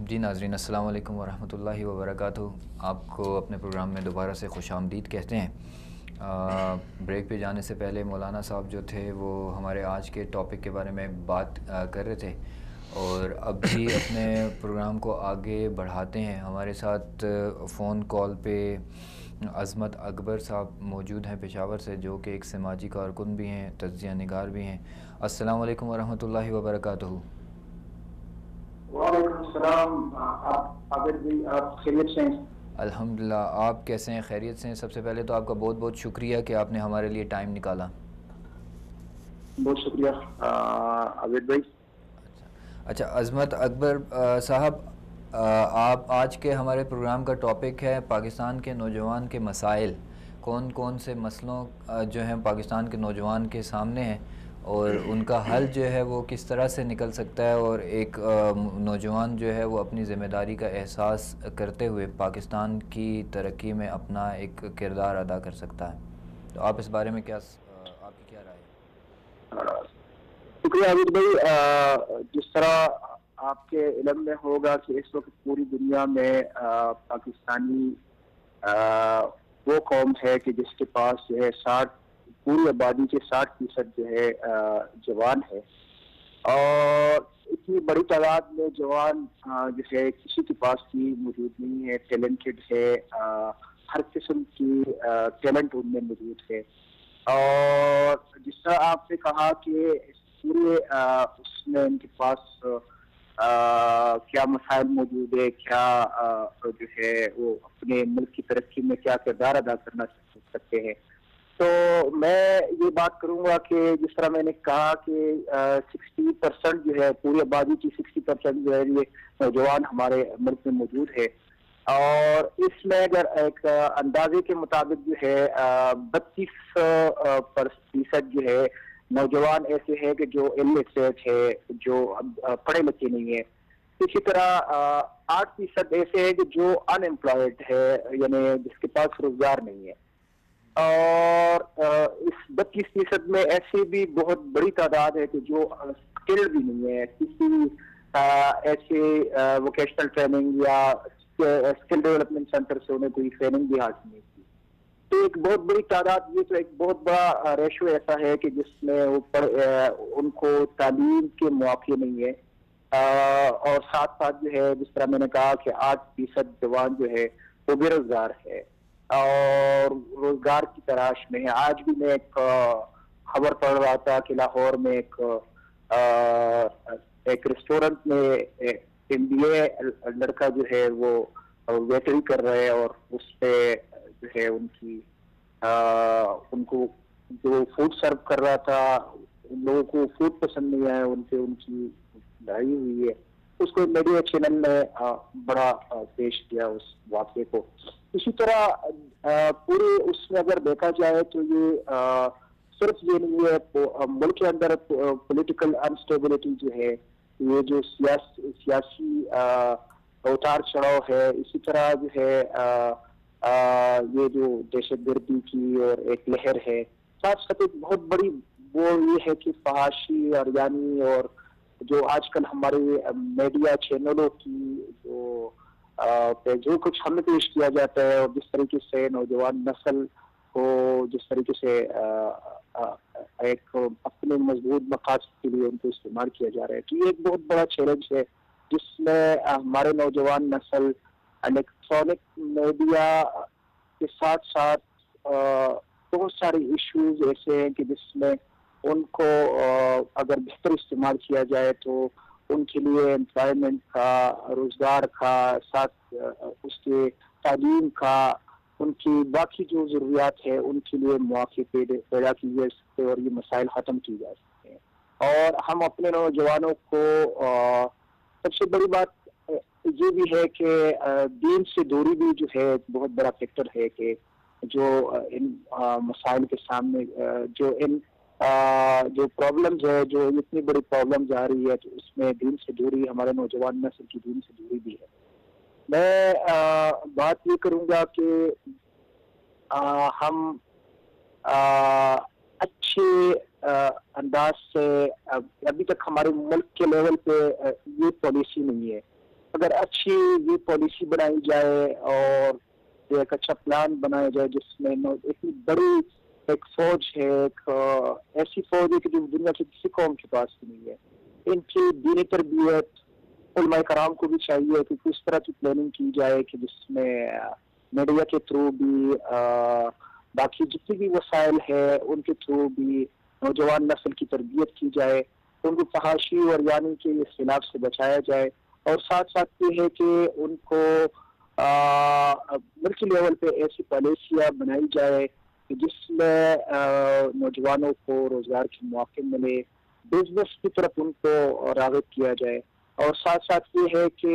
جی ناظرین السلام علیکم ورحمۃ اللہ وبرکاتہ. آپ کو اپنے پروگرام میں دوبارہ سے خوش آمدید کہتے ہیں. بریک پہ جانے سے پہلے مولانا صاحب جو تھے وہ ہمارے آج کے ٹاپک کے بارے میں بات کر رہے تھے, اور اب بھی اپنے پروگرام کو آگے بڑھاتے ہیں. ہمارے ساتھ فون کال پہ عظمت اکبر صاحب موجود ہیں پشاور سے, جو کہ ایک سماجی کارکن بھی ہیں, تجزیہ نگار بھی ہیں. السلام علیکم ورحمۃ اللہ وبرکاتہ. وعلیکم السلام. عابد بھائی آپ خیریت سے ہیں؟ الحمدللہ, آپ کیسے ہیں؟ خیریت سے ہیں. سب سے پہلے تو آپ کا بہت بہت شکریہ کہ آپ نے ہمارے لیے ٹائم نکالا. بہت شکریہ عابد بھائی. اچھا عظمت اکبر صاحب, آپ آج کے ہمارے پروگرام کا ٹاپک ہے پاکستان کے نوجوان کے مسائل. کون کون سے مسئلوں جو ہیں پاکستان کے نوجوان کے سامنے ہیں, اور ان کا حل جو ہے وہ کس طرح سے نکل سکتا ہے, اور ایک نوجوان جو ہے وہ اپنی ذمہ داری کا احساس کرتے ہوئے پاکستان کی ترقی میں اپنا ایک کردار ادا کر سکتا ہے. تو آپ اس بارے میں کیا, آپ کی کیا رائے ہے؟ شکریہ عابد بھائی. جس طرح آپ کے علم میں ہوگا کہ اس وقت پوری دنیا میں پاکستانی وہ قوم ہے کہ جس کے پاس جو ہے پوری آبادی کے 60% جو ہے جوان ہے، اور اتنی بڑی تعداد میں جوان جو ہے کسی کے پاس بھی موجود نہیں ہے، ٹیلنٹڈ ہے، ہر قسم کی ٹیلنٹ ان میں موجود ہے. اور جس طرح آپ نے کہا کہ پورے اس میں ان کے پاس کیا مسائل موجود ہے، کیا جو ہے وہ اپنے ملک کی ترقی میں کیا کردار ادا کرنا سکتے ہیں، تو میں یہ بات کروں گا کہ جس طرح میں نے کہا کہ 60% جو ہے پوری آبادی کی 60% جو ہے یہ نوجوان ہمارے ملک میں موجود ہے. اور اس میں اگر ایک اندازے کے مطابق جو ہے 32% جو ہے نوجوان ایسے ہیں کہ جو illiterate ہے، جو پڑھے لکھے نہیں ہیں. اسی طرح 8% ایسے ہیں کہ جو unemployed ہے، یعنی جس کے پاس روزگار نہیں ہے. اور اس 32% میں ایسی بھی بہت بڑی تعداد ہے کہ جو اسکل بھی نہیں ہے، کسی ایسے ووکیشنل ٹریننگ یا اسکل ڈیولپمنٹ سینٹر سے انہیں کوئی ٹریننگ بھی حاصل نہیں کی. تو ایک بہت بڑی تعداد، یہ تو ایک بہت بڑا ریشو ایسا ہے کہ جس میں ان کو تعلیم کے مواقع نہیں ہے. اور ساتھ ساتھ جو ہے جس طرح میں نے کہا کہ 8% جوان جو ہے وہ بے روزگار ہے اور روزگار کی تلاش میں ہے. آج بھی میں ایک خبر پڑھ رہا تھا کہ لاہور میں ایک ریسٹورنٹ میں MBA لڑکا جو ہے وہ ویٹری کر رہے ہیں، اور اس پہ جو ہے ان کو جو فوڈ سرو کر رہا تھا، ان لوگوں کو فوڈ پسند نہیں آیا، ان کی لڑائی ہوئی ہے. اس کو میڈیا چینل نے بڑا پیش کیا اس واقعے کو. اسی طرح پورے اس میں اگر دیکھا جائے تو یہ صرف یہ نہیں ہے، ملک کے اندر پولیٹیکل انسٹیبلٹی جو ہے، یہ جو سیاسی اتار چڑھاؤ ہے، اسی طرح جو ہے یہ جو دہشت گردی کی اور ایک لہر ہے، ساتھ ساتھ ایک بہت بڑی وہ یہ ہے کہ فحاشی اور یعنی اور جو آج کل ہمارے میڈیا چینلوں کی جو کچھ ہمیں پیش کیا جاتا ہے، اور جس طریقے سے نوجوان نسل کو جس طریقے سے ایک اپنے مضبوط مقاصد کے لیے ان کو استعمال کیا جا رہا ہے، تو یہ ایک بہت بڑا چیلنج ہے جس میں ہمارے نوجوان نسل الیکٹرانک میڈیا کے ساتھ ساتھ بہت سارے ایشوز ایسے ہیں کہ جس میں ان کو اگر بہتر استعمال کیا جائے تو ان کے لیے امپلائمنٹ کا، روزگار کا، ساتھ اس کے تعلیم کا، ان کی باقی جو ضروریات ہے ان کے لیے مواقع پیدا کی جا سکتے اور یہ مسائل ختم کی جا سکتے ہیں. اور ہم اپنے نوجوانوں کو سب سے بڑی بات یہ بھی ہے کہ دین سے دوری بھی جو ہے بہت بڑا فیکٹر ہے کہ جو ان مسائل کے سامنے جو پرابلمز ہے، جو اتنی بڑی پرابلمز آ رہی ہے، تو اس میں دین سے دوری، ہمارے نوجوان نسل کی دین سے دوری بھی ہے. میں بات یہ کروں گا کہ ہم اچھے انداز سے ابھی تک ہمارے ملک کے لیول پہ یہ پالیسی نہیں ہے. اگر اچھی یہ پالیسی بنائی جائے اور ایک اچھا پلان بنایا جائے جس میں اتنی بڑی ایک فوج ہے، ایک ایسی فوج ہے کہ جو دنیا کی کسی قوم کے پاس نہیں ہے، ان کی دینی تربیت علماء کرام کو بھی چاہیے کہ کس طرح کی پلاننگ کی جائے کہ جس میں میڈیا کے تھرو بھی باقی جتنی بھی وسائل ہے ان کے تھرو بھی نوجوان نسل کی تربیت کی جائے، ان کو فحاشی اور یعنی کے خلاف سے بچایا جائے. اور ساتھ ساتھ یہ ہے کہ ان کو ملکی لیول پہ ایسی پالیسیاں بنائی جائے کہ جس میں نوجوانوں کو روزگار کے مواقع ملے، بزنس کی طرف ان کو راغب کیا جائے. اور ساتھ ساتھ یہ ہے کہ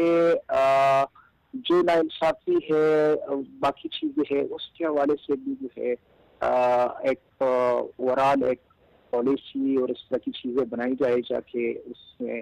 جو ناانصافی ہے، باقی چیزیں ہیں، اس کے حوالے سے بھی جو ہے ایک اوورال ایک پالیسی اور اس طرح کی چیزیں بنائی جائے جا کے اس میں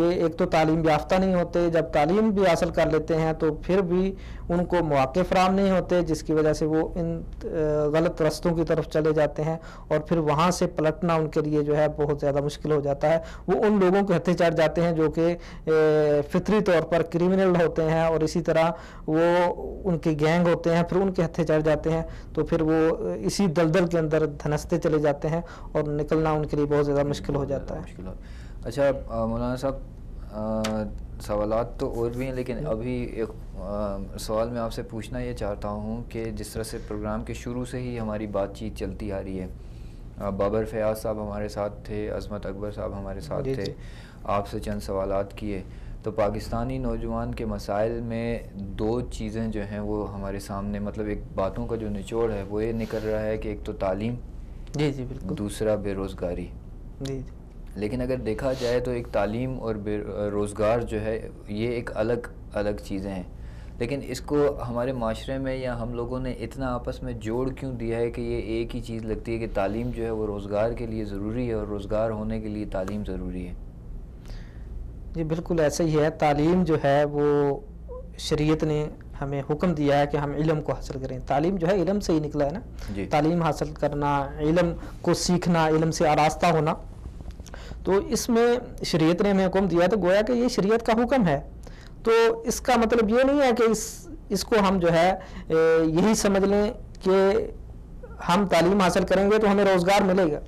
کہ ایک تو تعلیم یافتہ نہیں ہوتے، جب تعلیم بھی حاصل کر لیتے ہیں تو پھر بھی ان کو مواقع فراہم نہیں ہوتے، جس کی وجہ سے وہ ان غلط رستوں کی طرف چلے جاتے ہیں، اور پھر وہاں سے پلٹنا ان کے لیے جو ہے بہت زیادہ مشکل ہو جاتا ہے. وہ ان لوگوں کے ہتھے چڑھ جاتے ہیں جو کہ فطری طور پر کرمنل ہوتے ہیں، اور اسی طرح وہ ان کے گینگ ہوتے ہیں، پھر ان کے ہتھے چڑھ جاتے ہیں، تو پھر وہ اسی دلدل کے اندر دھنستے چلے جاتے ہیں اور نکلنا ان کے لیے بہت زیادہ مشکل ہو جاتا ہے. اچھا مولانا صاحب، سوالات تو اور بھی ہیں، لیکن ابھی ایک سوال میں آپ سے پوچھنا یہ چاہتا ہوں کہ جس طرح سے پروگرام کے شروع سے ہی ہماری بات چیت چلتی آ رہی ہے، بابر فیاض صاحب ہمارے ساتھ تھے، عظمت اکبر صاحب ہمارے ساتھ تھے، آپ سے چند سوالات کیے، تو پاکستانی نوجوان کے مسائل میں دو چیزیں جو ہیں وہ ہمارے سامنے، مطلب ایک باتوں کا جو نچوڑ ہے وہ یہ نکل رہا ہے کہ ایک تو تعلیم، جی جی بالکل، دوسرا بے روزگاری. جی. لیکن اگر دیکھا جائے تو ایک تعلیم اور بے روزگار جو ہے یہ ایک الگ چیزیں ہیں، لیکن اس کو ہمارے معاشرے میں یا ہم لوگوں نے اتنا آپس میں جوڑ کیوں دیا ہے کہ یہ ایک ہی چیز لگتی ہے کہ تعلیم جو ہے وہ روزگار کے لیے ضروری ہے اور روزگار ہونے کے لیے تعلیم ضروری ہے؟ جی بالکل ایسا ہی ہے. تعلیم جو ہے وہ شریعت نے ہمیں حکم دیا ہے کہ ہم علم کو حاصل کریں. تعلیم جو ہے علم سے ہی نکلا ہے نا. جی. تعلیم حاصل کرنا، علم کو سیکھنا، علم سے آراستہ ہونا، تو اس میں شریعت نے ہمیں حکم دیا تو گویا کہ یہ شریعت کا حکم ہے. تو اس کا مطلب یہ نہیں ہے کہ اس کو ہم جو ہے یہی سمجھ لیں کہ ہم تعلیم حاصل کریں گے تو ہمیں روزگار ملے گا،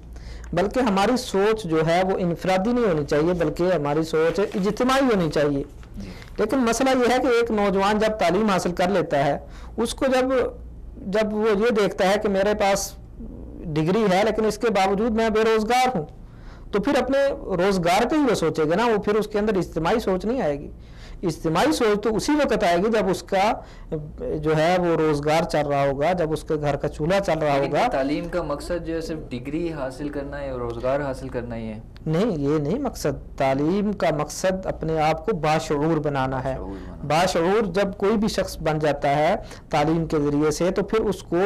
بلکہ ہماری سوچ جو ہے وہ انفرادی نہیں ہونی چاہیے، بلکہ ہماری سوچ اجتماعی ہونی چاہیے. لیکن مسئلہ یہ ہے کہ ایک نوجوان جب تعلیم حاصل کر لیتا ہے، اس کو جب وہ یہ دیکھتا ہے کہ میرے پاس ڈگری ہے لیکن اس کے باوجود میں بے روزگار ہوں، تو پھر اپنے روزگار پہ ہی وہ سوچے گا نا. وہ پھر اس کے اندر اجتماعی سوچ نہیں آئے گی. اجتماعی سوچ تو اسی وقت آئے گی جب اس کا جو ہے وہ روزگار چل رہا ہوگا، جب اس کے گھر کا چولہا چل رہا ہوگا. تعلیم کا مقصد جو ہے صرف ڈگری حاصل کرنا ہے، روزگار حاصل کرنا ہی ہے؟ نہیں، یہ نہیں مقصد. تعلیم کا مقصد اپنے آپ کو باشعور بنانا ہے. باشعور جب کوئی بھی شخص بن جاتا ہے تعلیم کے ذریعے سے، تو پھر اس کو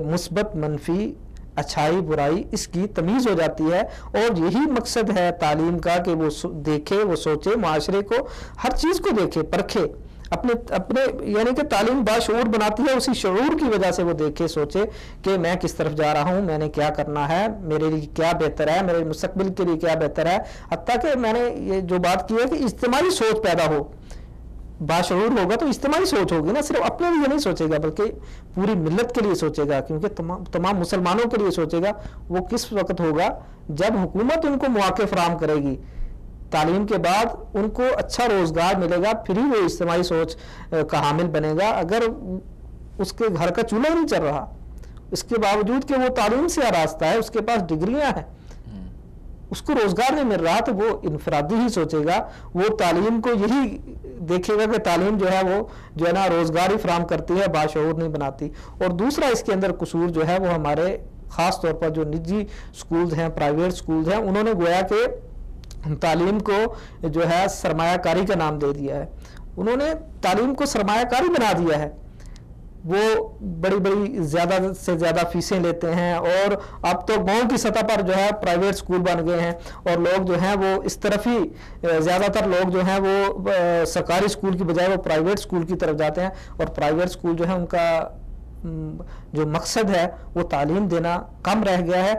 مثبت منفی، اچھائی برائی اس کی تمیز ہو جاتی ہے. اور یہی مقصد ہے تعلیم کا کہ وہ دیکھے، وہ سوچے، معاشرے کو ہر چیز کو دیکھے، پرکھے اپنے یعنی کہ تعلیم باشعور بناتی ہے. اسی شعور کی وجہ سے وہ دیکھے، سوچے کہ میں کس طرف جا رہا ہوں، میں نے کیا کرنا ہے، میرے لیے کیا بہتر ہے، میرے مستقبل کے لیے کیا بہتر ہے. حتیٰ کہ میں نے یہ جو بات کی ہے کہ اجتماعی سوچ پیدا ہو. باشعور ہوگا تو اجتماعی سوچ ہوگی نا، صرف اپنے لیے نہیں سوچے گا بلکہ پوری ملت کے لیے سوچے گا، کیونکہ تمام مسلمانوں کے لیے سوچے گا. وہ کس وقت ہوگا؟ جب حکومت ان کو مواقع فراہم کرے گی، تعلیم کے بعد ان کو اچھا روزگار ملے گا، پھر ہی وہ اجتماعی سوچ کا حامل بنے گا. اگر اس کے گھر کا چولہا نہیں چل رہا، اس کے باوجود کہ وہ تعلیم سے آراستہ ہے، اس کے پاس ڈگریاں ہیں، اس کو روزگار نہیں مل رہا، تو وہ انفرادی ہی سوچے گا. وہ تعلیم کو یہی دیکھے گا کہ تعلیم جو ہے وہ جو ہے نا روزگار ہی فراہم کرتی ہے، باشعور نہیں بناتی. اور دوسرا اس کے اندر قصور جو ہے وہ ہمارے خاص طور پر جو نجی سکولز ہیں، پرائیویٹ سکولز ہیں، انہوں نے گویا کہ تعلیم کو جو ہے سرمایہ کاری کا نام دے دیا ہے. انہوں نے تعلیم کو سرمایہ کاری بنا دیا ہے. وہ بڑی زیادہ سے زیادہ فیسیں لیتے ہیں، اور اب تو گاؤں کی سطح پر جو ہے پرائیویٹ سکول بن گئے ہیں، اور لوگ جو ہیں وہ اس طرف ہی زیادہ تر لوگ جو ہیں وہ سرکاری سکول کی بجائے وہ پرائیویٹ سکول کی طرف جاتے ہیں. اور پرائیویٹ سکول جو ہے ان کا جو مقصد ہے وہ تعلیم دینا کم رہ گیا ہے،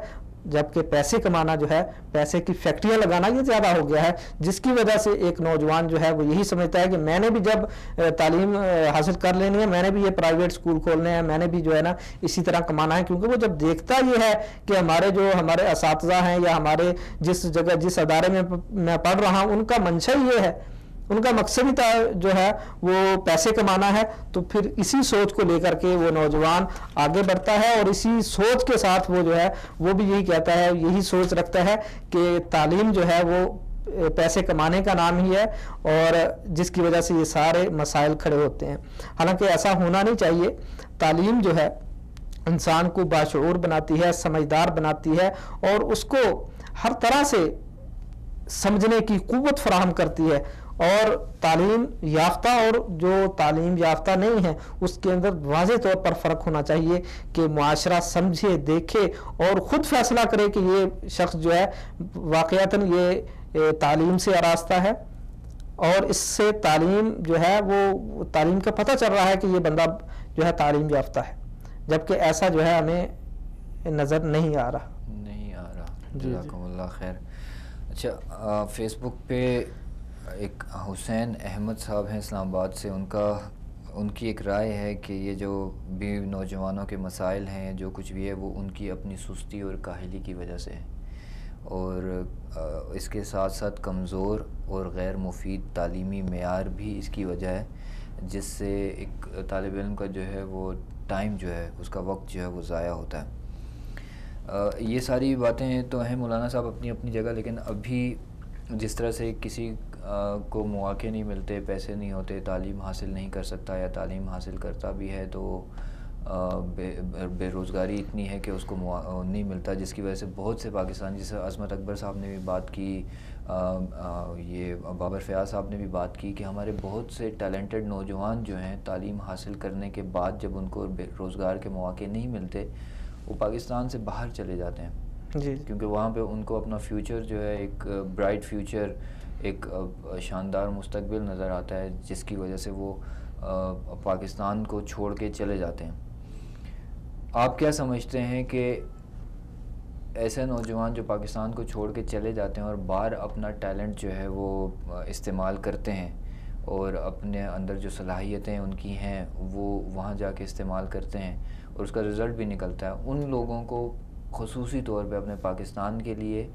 جبکہ پیسے کمانا جو ہے، پیسے کی فیکٹریاں لگانا یہ زیادہ ہو گیا ہے. جس کی وجہ سے ایک نوجوان جو ہے وہ یہی سمجھتا ہے کہ میں نے بھی جب تعلیم حاصل کر لینی ہے، میں نے بھی یہ پرائیویٹ سکول کھولنے ہیں، میں نے بھی جو ہے نا اسی طرح کمانا ہے. کیونکہ وہ جب دیکھتا یہ ہے کہ ہمارے اساتذہ ہیں یا ہمارے جس ادارے میں میں پڑھ رہا ہوں ان کا منشا یہ ہے، ان کا مقصد ہی جو ہے وہ پیسے کمانا ہے، تو پھر اسی سوچ کو لے کر کے وہ نوجوان آگے بڑھتا ہے. اور اسی سوچ کے ساتھ وہ جو ہے وہ بھی یہی کہتا ہے، یہی سوچ رکھتا ہے کہ تعلیم جو ہے وہ پیسے کمانے کا نام ہی ہے، اور جس کی وجہ سے یہ سارے مسائل کھڑے ہوتے ہیں. حالانکہ ایسا ہونا نہیں چاہیے. تعلیم جو ہے انسان کو باشعور بناتی ہے، سمجھدار بناتی ہے، اور اس کو ہر طرح سے سمجھنے کی قوت فراہم کرتی ہے. اور تعلیم یافتہ اور جو تعلیم یافتہ نہیں ہے اس کے اندر واضح طور پر فرق ہونا چاہیے کہ معاشرہ سمجھے، دیکھے اور خود فیصلہ کرے کہ یہ شخص جو ہے واقعتاً یہ تعلیم سے آراستہ ہے اور اس سے تعلیم جو ہے وہ تعلیم کا پتہ چل رہا ہے کہ یہ بندہ جو ہے تعلیم یافتہ ہے، جبکہ ایسا جو ہے ہمیں نظر نہیں آ رہا. جزاکم اللہ خیر. اچھا، فیس بک پہ ایک حسین احمد صاحب ہیں اسلام آباد سے، ان کی ایک رائے ہے کہ یہ جو بھی نوجوانوں کے مسائل ہیں، جو کچھ بھی ہے، وہ ان کی اپنی سستی اور کاہلی کی وجہ سے ہے، اور اس کے ساتھ ساتھ کمزور اور غیر مفید تعلیمی معیار بھی اس کی وجہ ہے، جس سے ایک طالب علم کا جو ہے وہ ٹائم جو ہے، اس کا وقت جو ہے وہ ضائع ہوتا ہے. یہ ساری باتیں تو ہیں مولانا صاحب اپنی اپنی جگہ، لیکن ابھی جس طرح سے کسی کو مواقع نہیں ملتے، پیسے نہیں ہوتے، تعلیم حاصل نہیں کر سکتا، یا تعلیم حاصل کرتا بھی ہے تو بے روزگاری اتنی ہے کہ اس کو نہیں ملتا، جس کی وجہ سے بہت سے پاکستانی، جیسے عظمت اکبر صاحب نے بھی بات کی، یہ بابر فیاض صاحب نے بھی بات کی کہ ہمارے بہت سے ٹیلنٹڈ نوجوان جو ہیں تعلیم حاصل کرنے کے بعد جب ان کو روزگار کے مواقع نہیں ملتے، وہ پاکستان سے باہر چلے جاتے ہیں، جی، کیونکہ وہاں پہ ان کو اپنا فیوچر جو ہے، ایک برائٹ فیوچر، ایک شاندار مستقبل نظر آتا ہے، جس کی وجہ سے وہ پاکستان کو چھوڑ کے چلے جاتے ہیں. آپ کیا سمجھتے ہیں کہ ایسے نوجوان جو پاکستان کو چھوڑ کے چلے جاتے ہیں اور باہر اپنا ٹیلنٹ جو ہے وہ استعمال کرتے ہیں، اور اپنے اندر جو صلاحیتیں ان کی ہیں وہ وہاں جا کے استعمال کرتے ہیں اور اس کا رزلٹ بھی نکلتا ہے، ان لوگوں کو خصوصی طور پہ اپنے پاکستان کے لیے،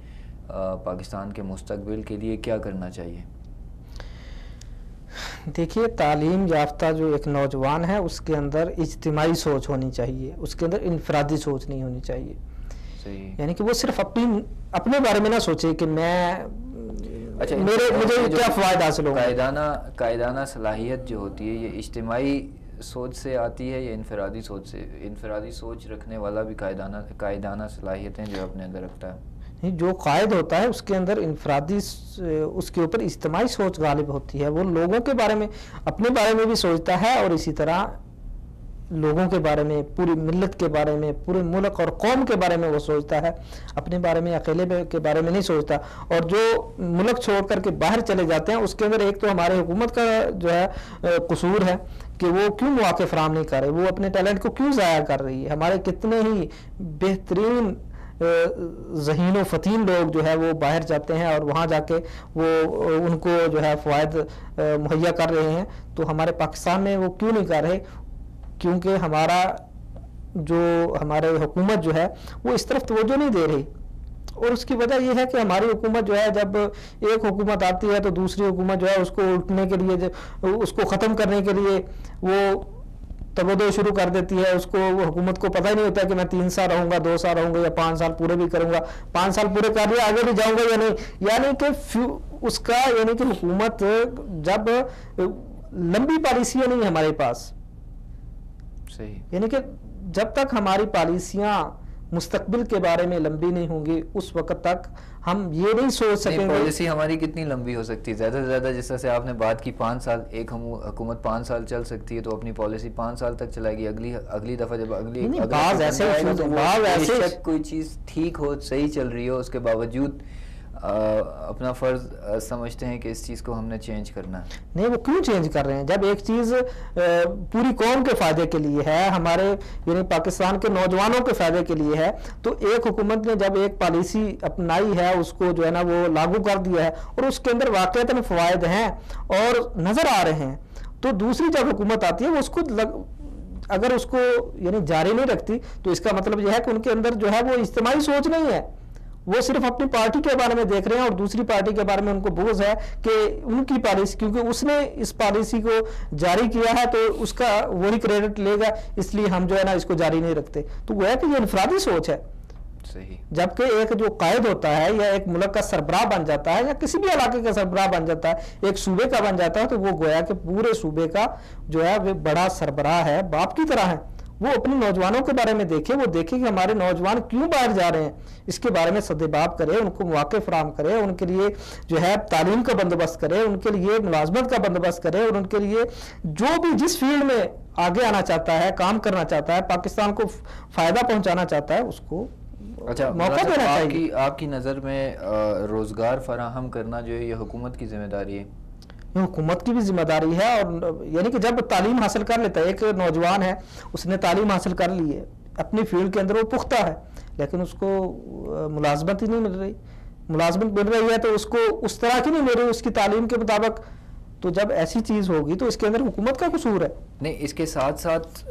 پاکستان کے مستقبل کے لیے کیا کرنا چاہیے؟ دیکھیے، تعلیم یافتہ جو ایک نوجوان ہے اس کے اندر اجتماعی سوچ ہونی چاہیے، اس کے اندر انفرادی سوچ نہیں ہونی چاہیے. صحیح. یعنی کہ وہ صرف اپنے بارے میں نہ سوچے کہ مجھے کیا فوائد حاصل ہوگا. قائدانہ صلاحیت جو ہوتی ہے یہ اجتماعی سوچ سے آتی ہے یا انفرادی سوچ سے؟ انفرادی سوچ رکھنے والا بھی قائدانہ صلاحیتیں جو اپنے اندر رکھتا ہے. جو قائد ہوتا ہے اس کے اندر انفرادی، اس کے اوپر اجتماعی سوچ غالب ہوتی ہے. وہ لوگوں کے بارے میں، اپنے بارے میں بھی سوچتا ہے، اور اسی طرح لوگوں کے بارے میں، پوری ملت کے بارے میں، پورے ملک اور قوم کے بارے میں وہ سوچتا ہے. اپنے بارے میں، اکیلے کے بارے میں نہیں سوچتا. اور جو ملک چھوڑ کر کے باہر چلے جاتے ہیں اس کے اندر ایک تو ہمارے حکومت کا جو ہے قصور ہے کہ وہ کیوں مواقع فراہم نہیں کر رہے، وہ اپنے ٹیلنٹ کو کیوں ضائع کر رہی ہے. ہمارے کتنے ہی بہترین ذہین و فتین لوگ جو ہے وہ باہر جاتے ہیں اور وہاں جا کے وہ ان کو جو ہے فوائد مہیا کر رہے ہیں، تو ہمارے پاکستان میں وہ کیوں نہیں کر رہے؟ کیونکہ ہمارے حکومت جو ہے وہ اس طرف توجہ نہیں دے رہی. اور اس کی وجہ یہ ہے کہ ہماری حکومت جو ہے، جب ایک حکومت آتی ہے تو دوسری حکومت جو ہے اس کو اٹھنے کے لیے، اس کو ختم کرنے کے لیے وہ تبدو شروع کر دیتی ہے. اس کو، وہ حکومت کو پتہ ہی نہیں ہوتا کہ میں 3 سال رہوں گا، 2 سال رہوں گا، یا 5 سال پورے بھی کروں گا. 5 سال پورے کر لیا، آگے بھی جاؤں گا یا نہیں. یعنی کہ اس کا، یعنی کہ حکومت جب لمبی پالیسیاں نہیں ہمارے پاس، صحیح، یعنی کہ جب تک ہماری پالیسیاں مستقبل کے بارے میں لمبی نہیں ہوں گی اس وقت تک ہم یہ نہیں سوچ سکیں گے. پالیسی ہماری کتنی لمبی ہو سکتی ہے؟ زیادہ سے زیادہ جس طرح سے آپ نے بات کی 5 سال، ایک حکومت 5 سال چل سکتی ہے تو اپنی پالیسی 5 سال تک چلائے گی. اگلی دفعہ جب بعض ایسے کوئی چیز ٹھیک ہو، صحیح چل رہی ہو، اس کے باوجود اپنا فرض سمجھتے ہیں کہ اس چیز کو ہم نے چینج کرنا ہے. نہیں، وہ کیوں چینج کر رہے ہیں جب ایک چیز پوری قوم کے فائدے کے لیے ہے، ہمارے یعنی پاکستان کے نوجوانوں کے فائدے کے لیے ہے. تو ایک حکومت نے جب ایک پالیسی اپنائی ہے، اس کو جو ہے نا وہ لاگو کر دیا ہے اور اس کے اندر واقعتاً فوائد ہیں اور نظر آ رہے ہیں، تو دوسری جب حکومت آتی ہے وہ اس کو اگر اس کو یعنی جاری نہیں رکھتی تو اس کا مطلب یہ ہے کہ ان کے اندر جو ہے وہ اجتماعی سوچ نہیں ہے. وہ صرف اپنی پارٹی کے بارے میں دیکھ رہے ہیں اور دوسری پارٹی کے بارے میں ان کو بغض ہے کہ ان کی پالیسی، کیونکہ اس نے اس پالیسی کو جاری کیا ہے تو اس کا وہی کریڈٹ لے گا، اس لیے ہم جو ہے نا اس کو جاری نہیں رکھتے. تو وہ ہے کہ یہ انفرادی سوچ ہے. صحیح. جبکہ ایک جو قائد ہوتا ہے یا ایک ملک کا سربراہ بن جاتا ہے یا کسی بھی علاقے کا سربراہ بن جاتا ہے، ایک صوبے کا بن جاتا ہے، تو وہ گویا کہ پورے صوبے کا جو ہے وہ بڑا سربراہ ہے، باپ کی طرح ہے. وہ اپنے نوجوانوں کے بارے میں دیکھے، وہ دیکھے کہ ہمارے نوجوان کیوں باہر جا رہے ہیں، اس کے بارے میں سدباب کرے، ان کو مواقع فراہم کرے، ان کے لیے جو ہے تعلیم کا بندوبست کرے، ان کے لیے ملازمت کا بندوبست کرے، اور ان کے لیے جو بھی جس فیلڈ میں آگے آنا چاہتا ہے، کام کرنا چاہتا ہے، پاکستان کو فائدہ پہنچانا چاہتا ہے، اس کو موقع دینا چاہیے. آپ کی نظر میں روزگار فراہم کرنا جو ہے یہ حکومت کی ذمہ داری ہے؟ یہ حکومت کی بھی ذمہ داری ہے. اور یعنی کہ جب تعلیم حاصل کر لیتا ہے ایک نوجوان ہے, اس نے تعلیم حاصل کر لی ہے, اپنی فیلڈ کے اندر وہ پختہ ہے, لیکن اس کو ملازمت ہی نہیں مل رہی. ملازمت مل رہی ہے تو اس کو اس طرح کی نہیں مل رہی اس کی تعلیم کے مطابق. تو جب ایسی چیز ہوگی تو اس کے اندر حکومت کا قصور ہے. نہیں, اس کے ساتھ ساتھ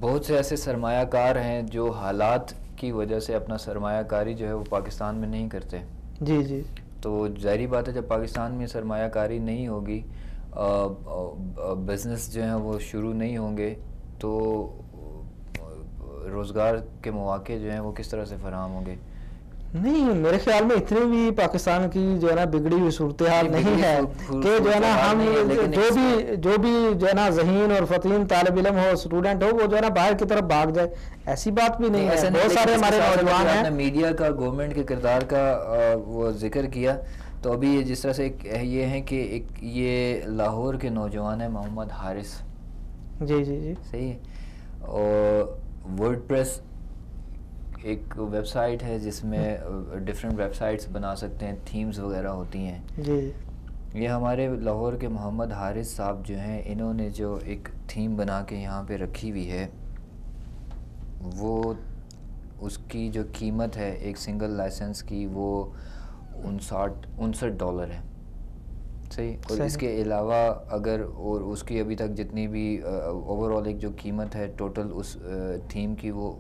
بہت سے ایسے سرمایہ کار ہیں جو حالات کی وجہ سے اپنا سرمایہ کاری جو ہے وہ پاکستان میں نہیں کرتے. جی جی. تو ظاہری بات ہے جب پاکستان میں سرمایہ کاری نہیں ہوگی, بزنس جو ہیں وہ شروع نہیں ہوں گے, تو روزگار کے مواقع جو ہیں وہ کس طرح سے فراہم ہوں گے؟ نہیں, میرے خیال میں اتنی بھی پاکستان کی جو ہے نا بگڑی ہوئی صورتحال نہیں ہے کہ جو ہے نا ہم جو بھی جو ہے نا ذہین اور فطین طالب علم ہو, اسٹوڈنٹ ہو, وہ جو ہے نا باہر کی طرف بھاگ جائے, ایسی بات بھی نہیں ہے. بہت سارے ہمارے نوجوان ہیں. میڈیا کا, گورنمنٹ کے کردار کا وہ ذکر کیا, تو ابھی جس طرح سے یہ ہے کہ ایک یہ لاہور کے نوجوان ہیں محمد حارث. جی جی جی صحیح ہے. اور ورڈ پریس ایک ویب سائٹ ہے جس میں ڈفرینٹ ویب سائٹس بنا سکتے ہیں, تھیمز وغیرہ ہوتی ہیں. جی. یہ ہمارے لاہور کے محمد حارث صاحب جو ہیں, انہوں نے جو ایک تھیم بنا کے یہاں پہ رکھی ہوئی ہے, وہ اس کی جو قیمت ہے ایک سنگل لائسنس کی وہ $59 ہے. صحیح. اور اس کے علاوہ اگر اور اس کی ابھی تک جتنی بھی اوور آل ایک جو قیمت ہے ٹوٹل اس تھیم کی وہ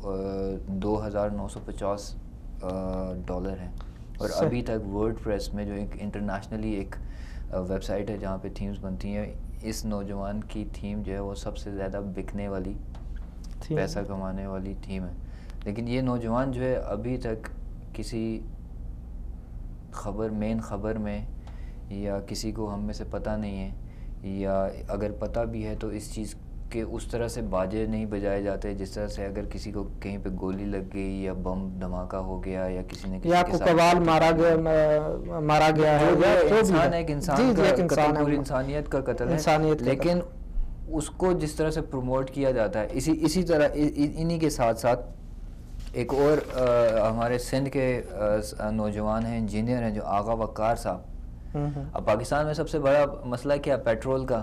$2,950 ہے. اور ابھی تک ورڈ پریس میں جو ایک انٹرنیشنلی ایک ویب سائٹ ہے جہاں پہ تھیمز بنتی ہیں, اس نوجوان کی تھیم جو ہے وہ سب سے زیادہ بکنے والی, پیسہ کمانے والی تھیم ہے. لیکن یہ نوجوان جو ہے ابھی تک کسی مین خبر میں یا کسی کو ہم میں سے پتہ نہیں ہے, یا اگر پتہ بھی ہے تو اس چیز کہ اس طرح سے باجے نہیں بجائے جاتے جس طرح سے اگر کسی کو کہیں پہ گولی لگ گئی یا بم دھماکہ ہو گیا یا کسی نے یا کوئی قوال مارا گیا ہے, انسان ایک انسان کا قتل, پوری انسانیت کا قتل ہے. لیکن اس کو جس طرح سے پروموٹ کیا جاتا ہے, اسی طرح انہی کے ساتھ ساتھ ایک اور ہمارے سندھ کے نوجوان ہیں, انجینئر ہیں, جو آغا وقار صاحب. اب پاکستان میں سب سے بڑا مسئلہ کیا, پیٹرول کا,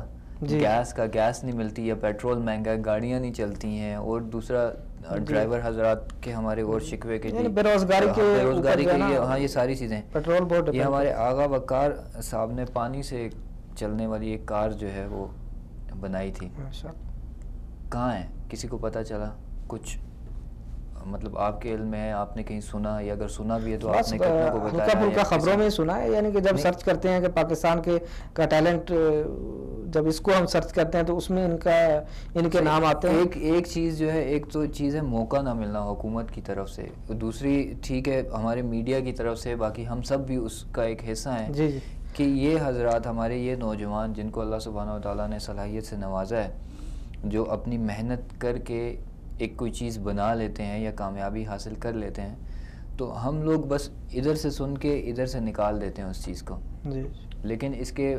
گیس نہیں ملتی, یا پیٹرول مہنگا, گاڑیاں نہیں چلتی ہیں, اور دوسرا ڈرائیور حضرات کے ہمارے اور شکوے کے بے روزگاری کے لیے, ہاں یہ ساری چیزیں. پیٹرول بورڈ, یہ ہمارے آغا وقار صاحب نے پانی سے چلنے والی ایک کار جو ہے وہ بنائی تھی. کہاں ہے, کسی کو پتہ چلا کچھ؟ مطلب آپ کے علم میں ہے, آپ نے کہیں سنا, یا اگر سنا بھی ہے تو آپ نے کتنے کو بتایا؟ ہلکا پھلکا خبروں میں سنا ہے. یعنی کہ جب سرچ کرتے ہیں کہ پاکستان کا ٹیلنٹ, جب اس کو ہم سرچ کرتے ہیں تو اس میں ان کے نام آتے ہیں. ایک چیز جو ہے, ایک تو چیز ہے موقع نہ ملنا حکومت کی طرف سے, دوسری ٹھیک ہے ہمارے میڈیا کی طرف سے, باقی ہم سب بھی اس کا ایک حصہ ہیں. جی جی. کہ یہ حضرات, ہمارے یہ نوجوان جن کو اللہ سبحانہ و تعالیٰ نے صلاحیت سے نوازا ہے, جو اپنی محنت کر کے ایک کوئی چیز بنا لیتے ہیں یا کامیابی حاصل کر لیتے ہیں, تو ہم لوگ بس ادھر سے سن کے ادھر سے نکال دیتے ہیں اس چیز کو. لیکن اس کے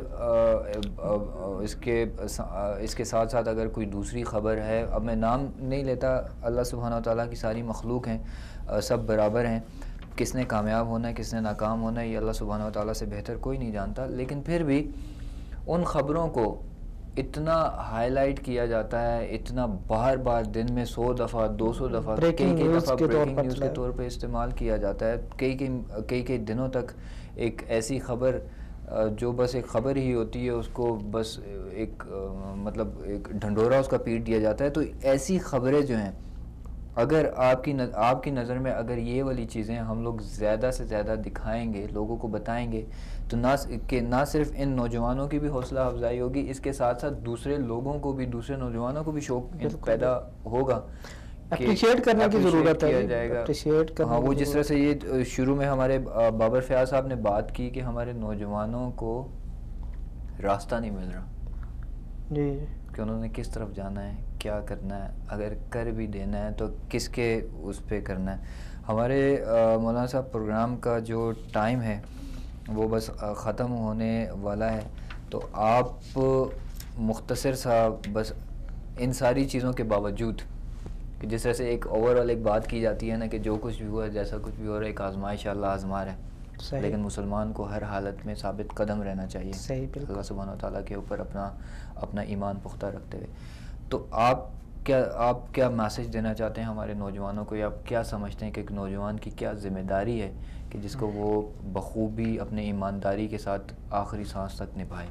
ساتھ ساتھ اگر کوئی دوسری خبر ہے, اب میں نام نہیں لیتا, اللہ سبحانہ و تعالیٰ کی ساری مخلوق ہیں, سب برابر ہیں, کس نے کامیاب ہونا ہے کس نے ناکام ہونا ہے یہ اللہ سبحانہ و تعالیٰ سے بہتر کوئی نہیں جانتا. لیکن پھر بھی ان خبروں کو اتنا ہائی لائٹ کیا جاتا ہے, اتنا بار بار دن میں 100 دفعہ 200 دفعہ بریکنگ نیوز کے طور پہ استعمال کیا جاتا ہے. کئی دنوں تک ایک ایسی خبر جو بس ایک خبر ہی ہوتی ہے, اس کو بس ایک مطلب ایک ڈھنڈورا اس کا پیٹ دیا جاتا ہے. تو ایسی خبریں جو ہیں, اگر آپ کی نظر میں اگر یہ والی چیزیں ہم لوگ زیادہ سے زیادہ دکھائیں گے, لوگوں کو بتائیں گے, تو نہ صرف ان نوجوانوں کی بھی حوصلہ افزائی ہوگی, اس کے ساتھ ساتھ دوسرے لوگوں کو بھی, دوسرے نوجوانوں کو بھی شوق پیدا ہوگا, اپریشیٹ کرنے کی ضرورت ہے. ہاں, وہ جس طرح سے یہ شروع میں ہمارے بابر فیاض صاحب نے بات کی کہ ہمارے نوجوانوں کو راستہ نہیں مل رہا کہ انہوں نے کس طرف جانا ہے, کیا کرنا ہے, اگر کر بھی دینا ہے تو کس کے اس پہ کرنا ہے. ہمارے مولانا صاحب پروگرام کا جو ٹائم ہے وہ بس ختم ہونے والا ہے, تو آپ مختصر سا بس ان ساری چیزوں کے باوجود کہ جس طرح سے ایک اوور آل ایک بات کی جاتی ہے نا کہ جو کچھ بھی ہوا ہے, جیسا کچھ بھی ہو رہا ہے, ایک آزمائش اللہ آزما رہا ہے, صحیح. لیکن مسلمان کو ہر حالت میں ثابت قدم رہنا چاہیے صحیح، بالکل. اللہ سبحانہ و تعالیٰ کے اوپر اپنا ایمان پختہ رکھتے ہوئے. تو آپ کیا میسج دینا چاہتے ہیں ہمارے نوجوانوں کو، یا آپ کیا سمجھتے ہیں کہ ایک نوجوان کی کیا ذمہ داری ہے کہ جس کو وہ بخوبی اپنے ایمانداری کے ساتھ آخری سانس تک نبھائے؟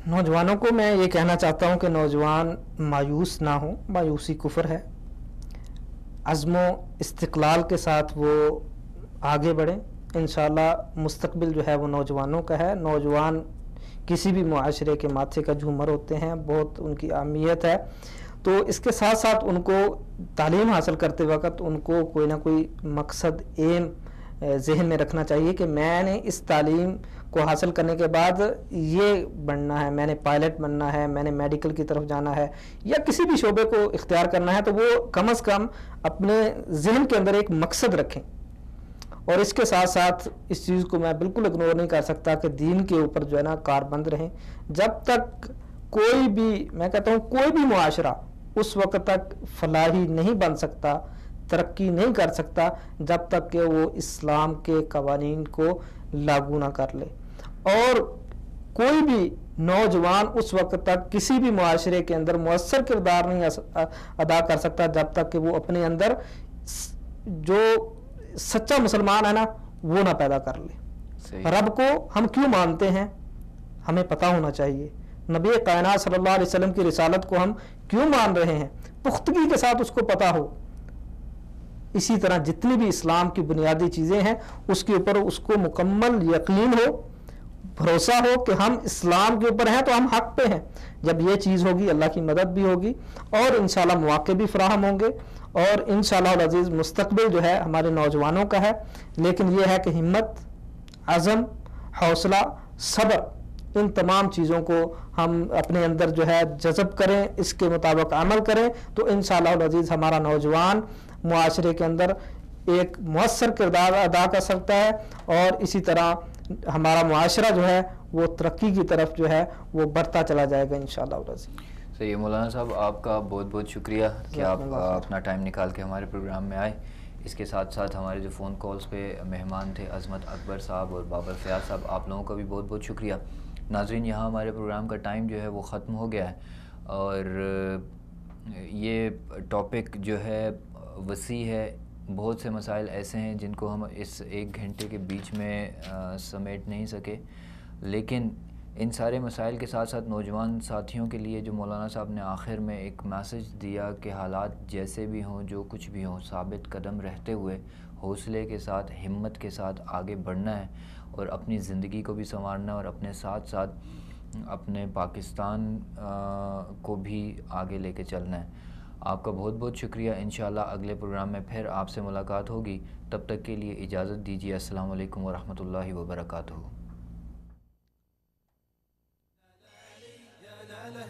نوجوانوں کو میں یہ کہنا چاہتا ہوں کہ نوجوان مایوس نہ ہوں. مایوسی کفر ہے. عزم و استقلال کے ساتھ وہ آگے بڑھیں. انشاءاللہ مستقبل جو ہے وہ نوجوانوں کا ہے. نوجوان کسی بھی معاشرے کے ماتھے کا جھومر ہوتے ہیں، بہت ان کی اہمیت ہے. تو اس کے ساتھ ساتھ ان کو تعلیم حاصل کرتے وقت ان کو کوئی نہ کوئی مقصد ایم ذہن میں رکھنا چاہیے کہ میں نے اس تعلیم کو حاصل کرنے کے بعد یہ بننا ہے، میں نے پائلٹ بننا ہے، میں نے میڈیکل کی طرف جانا ہے، یا کسی بھی شعبے کو اختیار کرنا ہے. تو وہ کم از کم اپنے ذہن کے اندر ایک مقصد رکھیں. اور اس کے ساتھ ساتھ اس چیز کو میں بالکل اگنور نہیں کر سکتا کہ دین کے اوپر جو ہے نا کاربند رہیں. جب تک کوئی بھی، میں کہتا ہوں کوئی بھی معاشرہ اس وقت تک فلاحی نہیں بن سکتا، ترقی نہیں کر سکتا جب تک کہ وہ اسلام کے قوانین کو لاگو نہ کر لے. اور کوئی بھی نوجوان اس وقت تک کسی بھی معاشرے کے اندر مؤثر کردار نہیں ادا کر سکتا جب تک کہ وہ اپنے اندر جو سچا مسلمان ہے نا وہ نہ پیدا کر لے. رب کو ہم کیوں مانتے ہیں ہمیں پتہ ہونا چاہیے. نبی کائنات صلی اللہ علیہ وسلم کی رسالت کو ہم کیوں مان رہے ہیں پختگی کے ساتھ اس کو پتہ ہو. اسی طرح جتنی بھی اسلام کی بنیادی چیزیں ہیں اس کے اوپر اس کو مکمل یقین ہو، بھروسہ ہو کہ ہم اسلام کے اوپر ہیں تو ہم حق پہ ہیں. جب یہ چیز ہوگی اللہ کی مدد بھی ہوگی اور انشاءاللہ مواقع بھی فراہم ہوں گے. اور انشاءاللہ العزیز مستقبل جو ہے ہمارے نوجوانوں کا ہے. لیکن یہ ہے کہ ہمت، عزم، حوصلہ، صبر، ان تمام چیزوں کو ہم اپنے اندر جو ہے جذب کریں، اس کے مطابق عمل کریں تو انشاءاللہ العزیز ہمارا نوجوان معاشرے کے اندر ایک مؤثر کردار ادا کر سکتا ہے. اور اسی طرح ہمارا معاشرہ جو ہے وہ ترقی کی طرف جو ہے وہ بڑھتا چلا جائے گا انشاءاللہ العزیز. صحیح. مولانا صاحب آپ کا بہت بہت شکریہ کہ آپ اپنا ٹائم نکال کے ہمارے پروگرام میں آئے. اس کے ساتھ ساتھ ہمارے جو فون کالز پہ مہمان تھے عظمت اکبر صاحب اور بابر فیاض صاحب، آپ لوگوں کا بھی بہت بہت شکریہ. ناظرین، یہاں ہمارے پروگرام کا ٹائم جو ہے وہ ختم ہو گیا ہے اور یہ ٹاپک جو ہے وسیع ہے. بہت سے مسائل ایسے ہیں جن کو ہم اس 1 گھنٹے کے بیچ میں سمیٹ نہیں سکے. لیکن ان سارے مسائل کے ساتھ ساتھ نوجوان ساتھیوں کے لیے جو مولانا صاحب نے آخر میں ایک میسج دیا کہ حالات جیسے بھی ہوں، جو کچھ بھی ہوں، ثابت قدم رہتے ہوئے حوصلے کے ساتھ، ہمت کے ساتھ آگے بڑھنا ہے اور اپنی زندگی کو بھی سنوارنا اور اپنے ساتھ ساتھ اپنے پاکستان کو بھی آگے لے کے چلنا ہے. آپ کا بہت بہت شکریہ. انشاءاللہ اگلے پروگرام میں پھر آپ سے ملاقات ہوگی. تب تک کے لیے اجازت دیجیے. السلام علیکم ورحمۃ اللہ وبرکاتہ.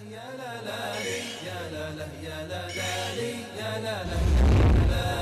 يا لا لا